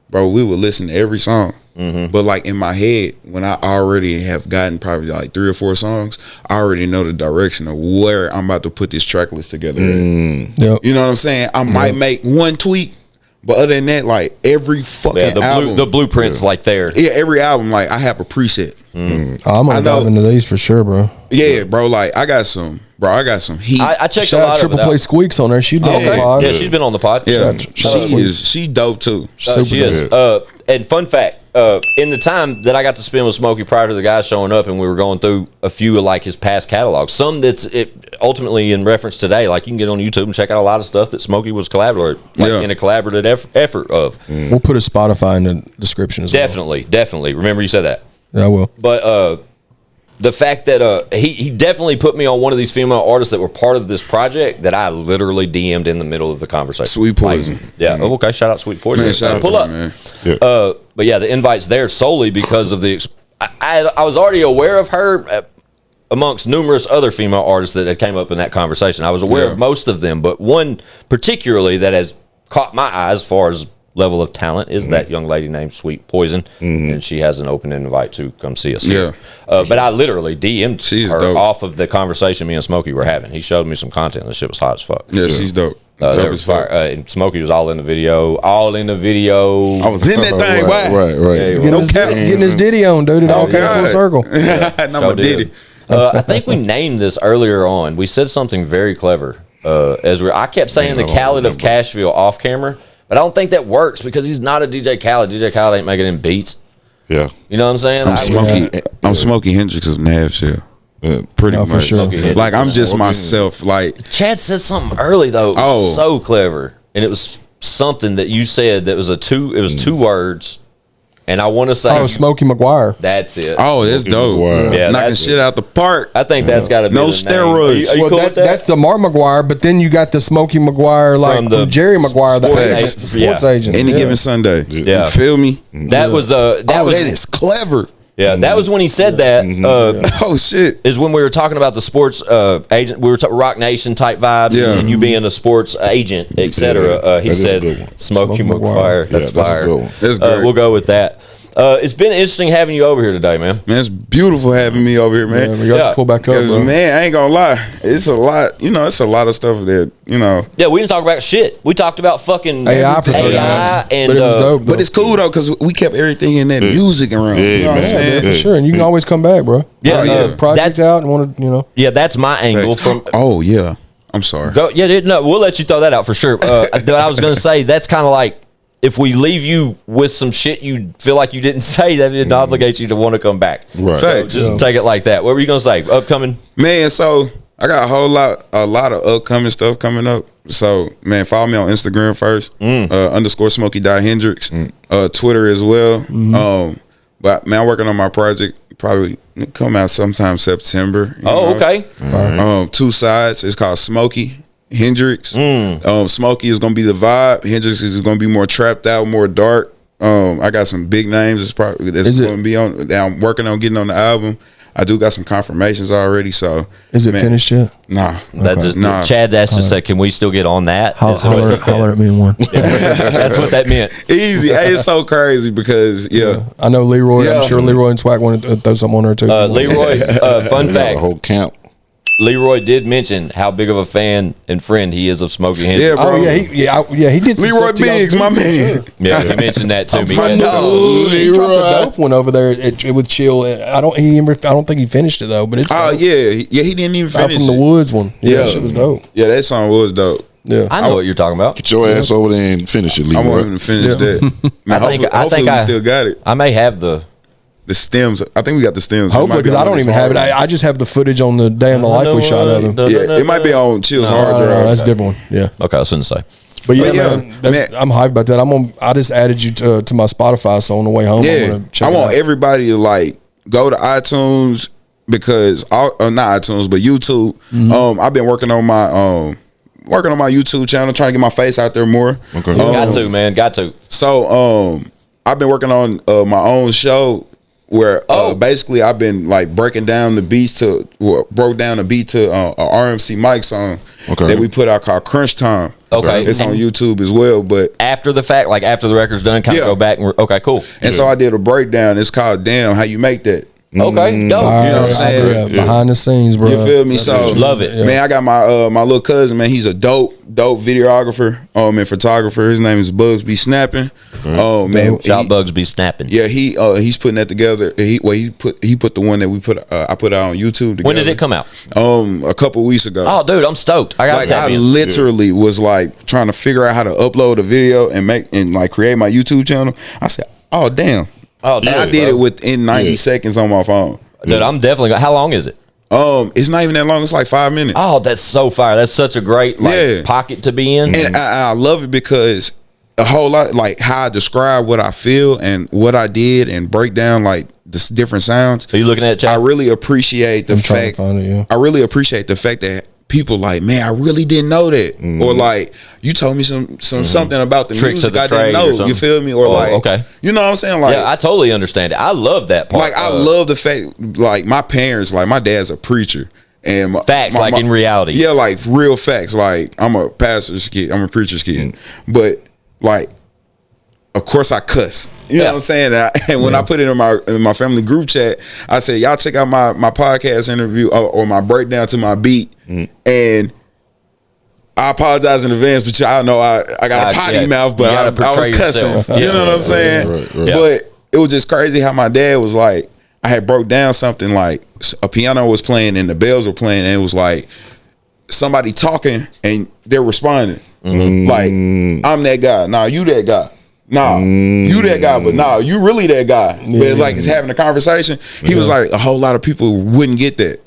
bro. We will listen to every song. But like in my head, when I already have gotten probably like 3 or 4 songs, I already know the direction of where I'm about to put this track list together. Yep. You know what I'm saying? I might make one tweak, but other than that, like every fucking album, the blueprint's like there. Yeah, every album, like I have a preset. I'm gonna dive into these for sure, bro. Yeah, bro. Like I got some heat. I checked Shout a lot out Triple of it Play out. Squeaks on there. She's been on the pod. Yeah, she's been on the pod. Yeah, Shout out she's dope too. She is. And fun fact, in the time that I got to spend with Smokey prior to the guy showing up, and we were going through a few of like his past catalogs, some that's ultimately in reference today, like you can get on YouTube and check out a lot of stuff that Smokey was in a collaborative effort of. We'll put a Spotify in the description as well. Definitely. Remember you said that. Yeah, I will. But the fact that he definitely put me on one of these female artists that were part of this project that I literally DM'd in the middle of the conversation. Sweet Poison. Okay. Shout out Sweet Poison. Man, shout out Pull to up. her, man. Yeah. But yeah, the invite's there solely because of the. I was already aware of her amongst numerous other female artists that had came up in that conversation. I was aware of most of them, but one particularly that has caught my eye as far as level of talent is that young lady named Sweet Poison, and she has an open invite to come see us here. But I literally DM'd her dope. off of the conversation me and Smokey were having. He showed me some content. The shit was hot as fuck. Yeah, she's dope. There was fire. And Smokey was all in the video. I was in that thing. Right. Getting his ditty on, dude. It all came full circle. No, Diddy. I think we named this earlier on. We said something very clever. I kept saying the Khaled of Cashville off camera, but I don't think that works because he's not a DJ Khaled. DJ Khaled ain't making him beats. Yeah. You know what I'm saying? I'm Smokey Hendrixx of Nashville. Pretty much. For sure. Like I'm just myself. Like Chad said something early though. It was so clever, and it was something that you said that was two words, and I want to say Smokey McGuire. That's it. Oh, that's dope. Yeah, knocking shit out the park. I think that's got to be No the steroids. Name. Are you cool with that? That's the Mark McGuire, but then you got the Smokey McGuire, like from Jerry McGuire, the sports agent. Any given Sunday. Yeah. You feel me? That was that is clever. Yeah, that was when he said that. Oh shit! Is when we were talking about the sports agent. We were Rock Nation type vibes, and you being a sports agent, etc. He said Smokey McGuire. That's fire. That's great. We'll go with that. It's been interesting having you over here today, man. Man, it's beautiful having me over here, man. We got to pull back up, bro. Man, I ain't gonna lie, it's a lot. It's a lot of stuff that Yeah, we didn't talk about shit. We talked about fucking AI for 30 AI, and but it was dope. But it's cool though because we kept everything in that music around. You know what I'm saying? For sure, and you can always come back, bro. Yeah, project out and want to, Yeah, that's my angle from. Oh yeah, I'm sorry. We'll let you throw that out for sure. I was going to say that's kind of like. If we leave you with some shit you feel like you didn't say, that it obligates you to want to come back. Right. So just take it like that. What were you going to say? Upcoming? Man, so I got a lot of upcoming stuff coming up. So, man, follow me on Instagram first, _Smokey.Hendrixx, Twitter as well. But, man, I'm working on my project. Probably come out sometime September. Okay. 2 sides. It's called Smokey Hendrixx. Smokey is gonna be the vibe. Hendrixx is gonna be more trapped out, more dark. I got some big names that's gonna be on that I'm working on getting on the album. I do got some confirmations already. So is it finished yet? Nah. That's just Chad asked us said, can we still get on that? Holler at me in one. That's what that meant. Easy. Hey, it's so crazy because I know Leroy. I'm sure Leroy and Swag want to throw something on there too. Leroy, fun fact. The whole camp. Leroy did mention how big of a fan and friend he is of Smokey Hendrixx. Yeah, bro. He did. Leroy Biggs, my man. Yeah, he mentioned that to me. He dropped a dope one over there with Chill. I don't think he finished it though. But it's dope. He didn't even finish from the Woods one. Yeah, shit was dope. Yeah, that song was dope. Yeah, I know what you're talking about. Get your ass over there and finish it, Leroy. I want him to finish that. Man, I think we still got it. I may have the stems. I think we got the stems. Hopefully, because I don't even have it. I just have the footage on the day in the life we shot of him. Yeah, it might be on Chill's hard drive. That's a different one. Yeah. Okay, I was going to say. But man, I'm hyped about that. I just added you to my Spotify, so on the way home, I want everybody to like go to iTunes because not iTunes but YouTube. I've been working on my YouTube channel, trying to get my face out there more. Okay. Got to. So I've been working on my own show where basically I've been like breaking down the beats to broke down the beat to a RMC mic song that we put out called Crunch Time. Okay, it's on YouTube as well. But after the fact, like after the record's done, kind of go back and okay, cool. And so I did a breakdown. It's called "Damn How You Make That." Okay, dope. You know what I'm saying? Behind the scenes, bro. You feel me? So love it, man. I got my my little cousin, man. He's a dope videographer, and photographer. His name is Bugs Be Snapping. Oh man, shout Bugs Be Snapping. Yeah, he's putting that together. He put the one that we put I put out on YouTube together. When did it come out? A couple weeks ago. Oh, dude, I'm stoked. I literally was like trying to figure out how to upload a video and like create my YouTube channel. I said, oh damn. Oh, and I did it within 90 seconds on my phone. Dude, I'm definitely. How long is it? It's not even that long. It's like 5 minutes. Oh, that's so fire. That's such a great pocket to be in. And I love it because a whole lot, like how I describe what I feel and what I did and break down like the different sounds. Are you looking at it, Chad? I really appreciate the fact. I really appreciate the fact that people like, man, I really didn't know that, or like you told me something about the tricks music I didn't know. You feel me? Or like, you know what I'm saying? Like, yeah, I totally understand it. I love that part. Like, I love the fact, like my parents, like my dad's a preacher, and facts, like in reality, yeah, like real facts. Like I'm a pastor's kid, I'm a preacher's kid, but like, of course I cuss. You know what I'm saying? And when I put it in my family group chat, I said, y'all check out my podcast interview or my breakdown to my beat. And I apologize in advance, but y'all know I got a potty mouth, but I was cussing. You know what I'm saying? Right. But it was just crazy how my dad was like, I had broke down something like a piano was playing and the bells were playing, and it was like somebody talking and they're responding. Like, I'm that guy. Nah, you that guy. Nah, you that guy, but nah, you really that guy. But like, it's having a conversation. He was like, a whole lot of people wouldn't get that.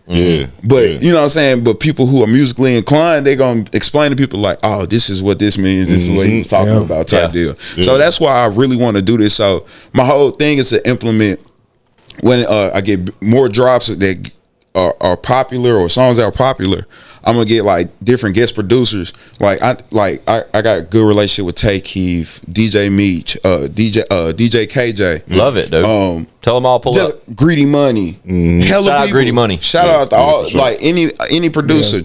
But you know what I'm saying? But people who are musically inclined, they're gonna explain to people like, oh, this is what this means. This is what he was talking about, type deal. So that's why I really want to do this. So my whole thing is to implement when I get more drops that are popular or songs that are popular. I'm gonna get like different guest producers. Like I got a good relationship with Tay Keith, DJ Meech, DJ KJ. Love it, dude. Tell them all pull just up. Greedy Money. Hella Shout out Greedy Money. Shout out to all like any producer.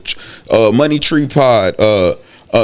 Money Tree Pod.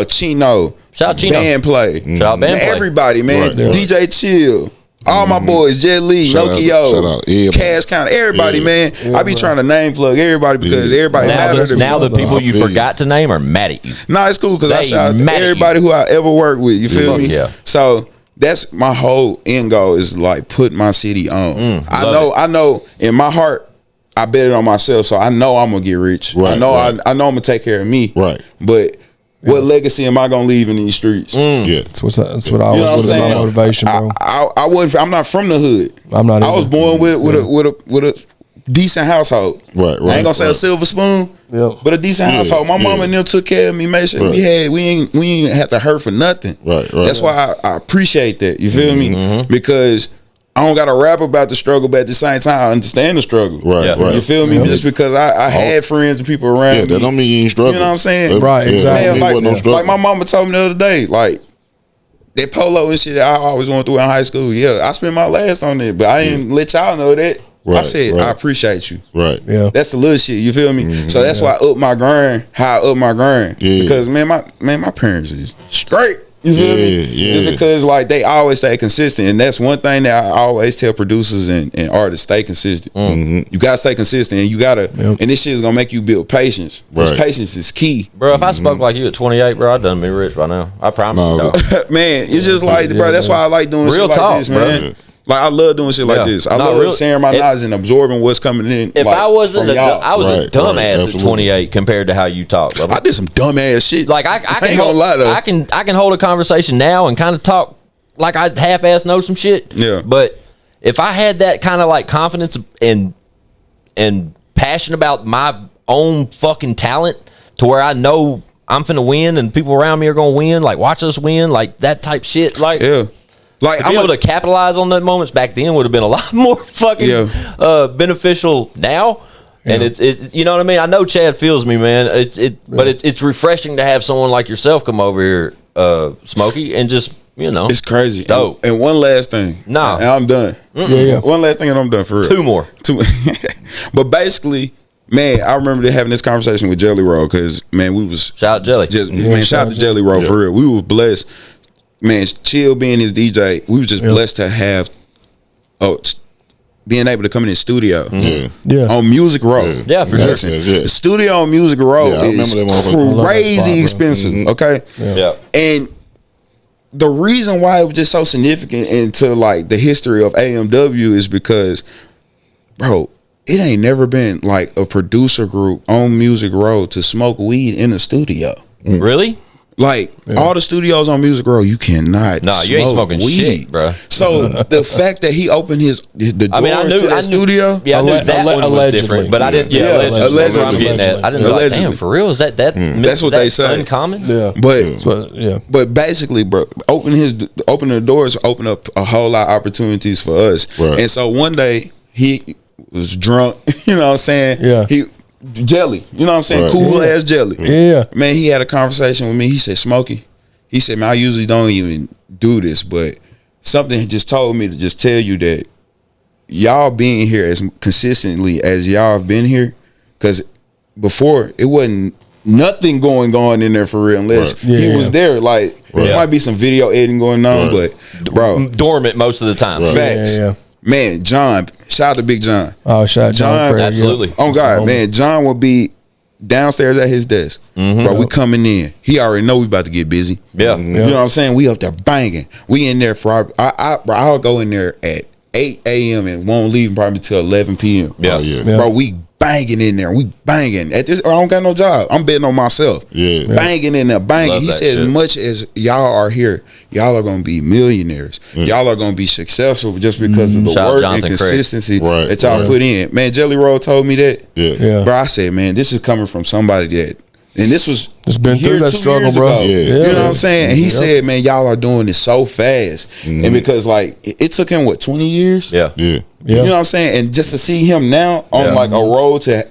Chino. Shout out Chino. Band Play. Shout out Band Play. Everybody, man. DJ Chill. All my boys, Jet Lee, Nokio, Cash Count, everybody, man. I be trying to name plug everybody because everybody matters. Now the people you forgot to name are mad at you. Nah, it's cool because I shout out to everybody who I ever worked with. You feel me? Yeah. So that's my whole end goal is like put my city on. I know in my heart I bet it on myself, so I know I'm gonna get rich. Right, I know I'm gonna take care of me. Right. But what legacy am I gonna leave in these streets? Yeah, that's what I always was my motivation, bro. I wasn't. I'm not from the hood. I'm not. I was born with a decent household. Right. I ain't gonna say a silver spoon. But a decent household. My mama and them took care of me, made sure we ain't have to hurt for nothing. Right. That's why I appreciate that. You feel me? Because I don't got to rap about the struggle, but at the same time, I understand the struggle. Right. You feel me? Just because I had friends and people around me. That don't mean you ain't struggling. You know what I'm saying? Right, exactly. Man, like my mama told me the other day, like, that polo and shit I always went through in high school. Yeah, I spent my last on it, but I didn't let y'all know that. I said, I appreciate you. Right. Yeah. That's the little shit. You feel me? So that's why I up my grind, how I up my grind. Because, man, my parents is straight. You feel me? Just because like they always stay consistent, and that's one thing that I always tell producers and artists: stay consistent. You gotta stay consistent, and you gotta, and this shit is gonna make you build patience. Because patience is key, bro. If I spoke like you at 28, bro, I'd done be rich by now. I promise you, dog. Man, it's just like, bro. That's why I like doing real shit talk, like this, man. Bro. Like I love doing shit like this. I love sharing my knowledge and absorbing what's coming in. If like, I wasn't, I was a dumbass at 28 compared to how you talk. Bro. I did some dumbass shit. Like I can hold a conversation now and kind of talk like I half-ass know some shit. Yeah. But if I had that kind of like confidence and passion about my own fucking talent to where I know I'm finna win and people around me are gonna win, like watch us win, like that type shit, like Like to be able to capitalize on that moments back then would have been a lot more fucking beneficial now. And it's you know what I mean? I know Chad feels me, man. But it's refreshing to have someone like yourself come over here, Smokey, and just you know, It's crazy. dope. And one last thing. Nah. And I'm done. Yeah. One last thing and I'm done for real. Two more. But basically, man, I remember having this conversation with Jelly Roll because, man, we was Shout out Jelly. shout out to Jelly Roll for real. We was blessed. Man, Chill being his DJ, we was just blessed to have being able to come in his studio on Music Row. Yeah, for sure. Listen, the studio on Music Row is crazy expensive. Okay. Yeah. And the reason why it was just so significant into like the history of AMW is because, bro, it ain't never been like a producer group on Music Row to smoke weed in the studio. Really? Like all the studios on Music Row, you cannot. Nah, you ain't smoking weed, shit, bro. So the fact that he opened the door I mean, I knew to that studio. Yeah, I knew that one was different, but I didn't. Yeah, allegedly. That's what I'm getting at. I didn't know. Like, damn, for real? Is that That's what they say. Uncommon. Yeah, but basically, bro, opening the doors open up a whole lot of opportunities for us. Right. And so one day he was drunk. You know what I'm saying? Yeah. Jelly, you know what I'm saying? Right. Cool ass Jelly. Yeah. Man, he had a conversation with me. He said, Smokey, he said, man, I usually don't even do this, but something just told me to just tell you that y'all being here as consistently as y'all have been here, because before it wasn't nothing going on in there for real unless he was there. Like there might be some video editing going on, but bro, dormant most of the time. Facts. Man, John, shout out to Big John. Oh, shout out John Craig, absolutely. Oh God, man, John will be downstairs at his desk. Bro, we coming in. He already know we about to get busy. Yeah. You know what I'm saying? We up there banging. We in there for I'll go in there at 8 a.m. and won't leave probably till 11 p.m. Yeah. Bro, we banging in there. We banging. At this, I don't got no job. I'm betting on myself. Banging in there, banging. Love He that said, shit. as much as y'all are here, y'all are gonna be millionaires. Y'all are gonna be successful just because of the Shout out work Jonathan and Craig. consistency that y'all put in. Man, Jelly Roll told me that. Yeah. Bro, I said, man, this is coming from somebody that, and this was It's been through that 2 struggle, years bro. ago. Yeah. You know what I'm saying? And he said, man, y'all are doing this so fast. And because like it took him 20 years? Yeah. You know what I'm saying? And just to see him now on like a road to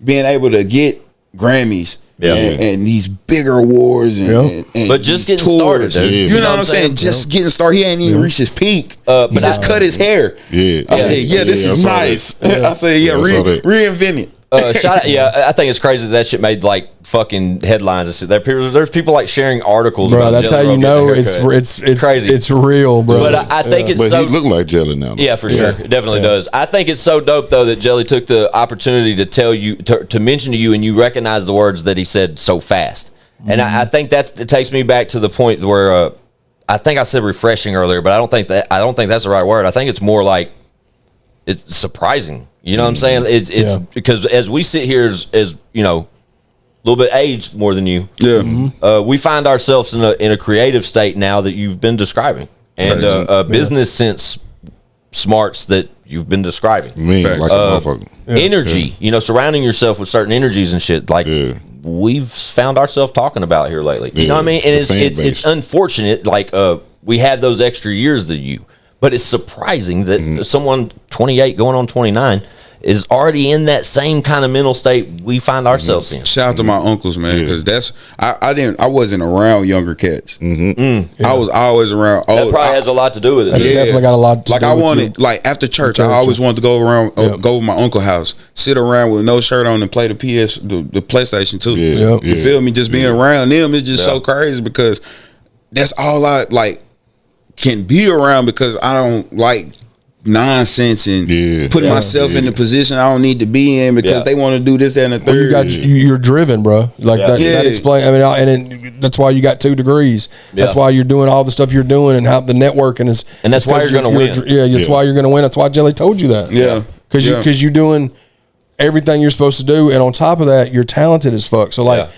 being able to get Grammys and these bigger awards and But just these getting started, dude. You know what I'm saying? Just getting started. He ain't even reached his peak. He just cut his hair. I said, this is nice. I said, reinvent it. Shout out, I think it's crazy that shit made like fucking headlines. There's people like sharing articles. Bro, about that's Jelly how you Roll know getting a haircut. it's crazy. It's real, bro. But I think it's But so. he look like Jelly now. Yeah, for sure. It definitely does. I think it's so dope though that Jelly took the opportunity to tell you to mention to you, and you recognize the words that he said so fast. And I think it takes me back to the point where I think I said refreshing earlier, but I don't think that's the right word. I think it's more like it's surprising. You know what I'm saying? It's because as we sit here as you know, a little bit aged more than you. Yeah. We find ourselves in a creative state now that you've been describing, and a business sense smarts that you've been describing. Me, like a motherfucker. Energy, you know, surrounding yourself with certain energies and shit. Like we've found ourselves talking about here lately. You know what I mean? And it's unfortunate. Like we have those extra years than you, but it's surprising that someone 28 going on 29 is already in that same kind of mental state we find ourselves in. Shout out to my uncles, man, because I wasn't around younger cats. I was always around old. That probably has a lot to do with it. That definitely got a lot to like do I with wanted, like after church, I always wanted to go around, go to my uncle's house, sit around with no shirt on and play the PlayStation 2. You feel me? Just being around them is just so crazy because that's all I like can be around because I don't like nonsense and putting myself in the position I don't need to be in because they want to do this, that, and the third. Well, you're driven, bro. Like that explains. I mean, that's why you got 2 degrees. That's why you're doing all the stuff you're doing and how the networking is. And that's why you're going to win. That's why you're going to win. That's why Jelly told you that. Because you're doing everything you're supposed to do, and on top of that, you're talented as fuck. So like,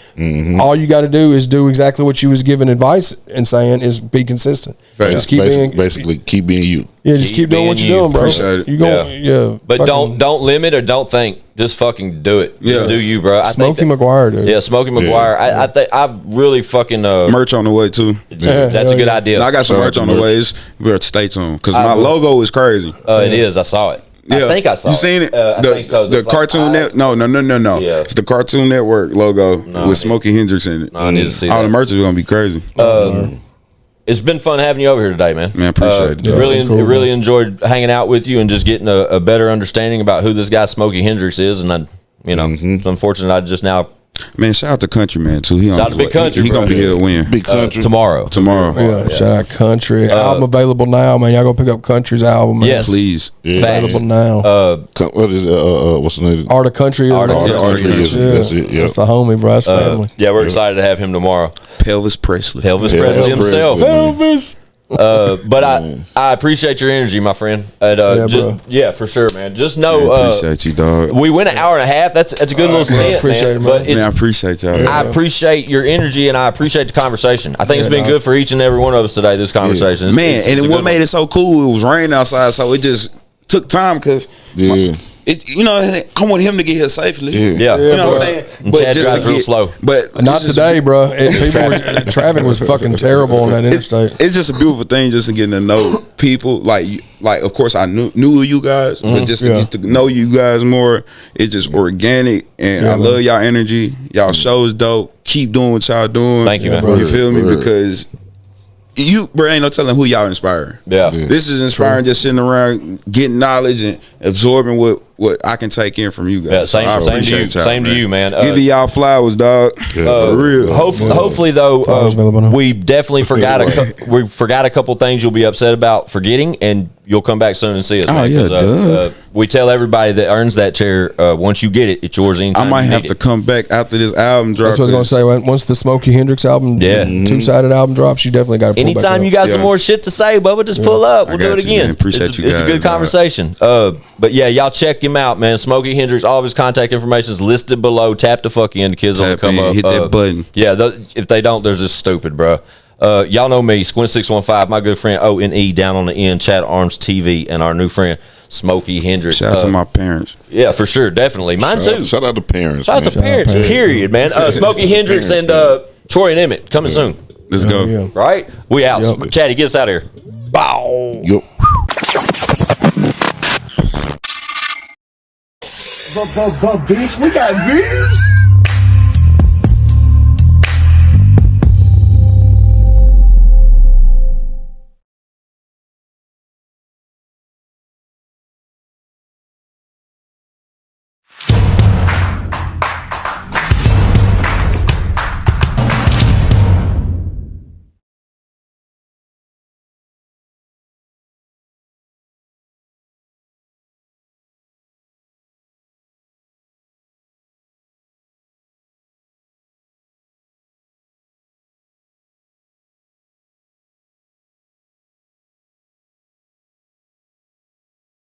all you got to do is do exactly what you was given advice and saying is be consistent. Just keep basically keep being you. Yeah, just keep doing what you're doing, bro. Appreciate it. You going, but don't limit or don't think. Just fucking do it. Just do you, bro. Smokey McGuire, dude. Yeah, Smokey McGuire. I think I've really fucking merch on the way too. That's a good idea. Now, I got some merch on the way. We have to stay tuned because my logo is crazy. It is. I saw it. I think I saw it. You seen it? I think so. The Cartoon Network. No. Yeah. It's the Cartoon Network logo with Smokey Hendrixx in it. I need to see All that. the merch is gonna be crazy. it's been fun having you over here today, man. Man, appreciate it. Yeah, Really, cool, really enjoyed hanging out with you and just getting a better understanding about who this guy Smokey Hendrixx is. And it's unfortunate I just now. Man, shout out to Country Man too. He Shout out to Big Country, He bro. gonna be here to win Big Country. Tomorrow. Yeah, shout out Country. Album available now, man. Y'all go pick up Country's album, man. Yes. Please. Yeah. Available now. What is it? What's the name? Art of Country. Art of Country. Art of Country. Yeah. That's it. Yeah. That's the homie, bro. That's family. Yeah, we're excited to have him tomorrow. Pelvis Presley. Elvis Yeah, Presley Elvis himself. Presley. Elvis. But I appreciate your energy, my friend. And, bro. Yeah, for sure, man. Just know, Man, appreciate you, dog. we went an hour and a half. That's a good little stint, appreciate it, man. man. But it's, Man, I appreciate y'all. I appreciate your energy and I appreciate the conversation. I think it's been good for each and every one of us today. This conversation, Man, and then what made it so cool? It was raining outside, so it just took time because Yeah. I want him to get here safely. Yeah. You know what I'm saying? And Chad drives real slow. But Not this is- today, bro. Traffic was fucking terrible on that interstate. It's just a beautiful thing just to getting to know people. Like of course I knew of you guys, but just to get to know you guys more, it's just organic. And I love y'all energy. Y'all show's dope. Keep doing what y'all doing. Thank you, man. You feel me? Because ain't no telling who y'all inspire. Yeah. This is inspiring. Just sitting around getting knowledge and absorbing what I can take in from you guys. Yeah, same I to you. appreciate y'all, Same to you, man. Giving y'all flowers, dog. For real. Hopefully, though, available now. we definitely forgot we forgot a couple things you'll be upset about forgetting, and you'll come back soon and see us. Oh, man, yeah, 'cause, duh. we tell everybody that earns that chair. Once you get it, it's yours anytime. I might you have need to it. come back after this album drops. That's what I was gonna say. Once the Smokey Hendrixx album, Yeah. two-sided album drops, you definitely got to. Anytime you got some Yeah. more shit to say, Bubba, just pull up. We'll I do got it you, again. man. Appreciate it's you It's a guys, good dog. conversation. But yeah, y'all check him out, man. Smokey Hendrixx. All of his contact information is listed below. Tap the fuck in. The kids will Tap come in, up. hit that button. Yeah, if they don't, they're just stupid, bro. Y'all know me, Squint615, my good friend ONE down on the end, ChadArmesTV, and our new friend Smokey Hendrixx. Shout out to my parents. Yeah, for sure, definitely. Mine too. Shout out to parents. Shout out to man. parents, period, man. Smokey Hendrixx and Troy and Emmett coming soon. Let's go. Yeah. Right? We out. Yep. Chatty, get us out of here. Bow. Yup. Bitch, we got views.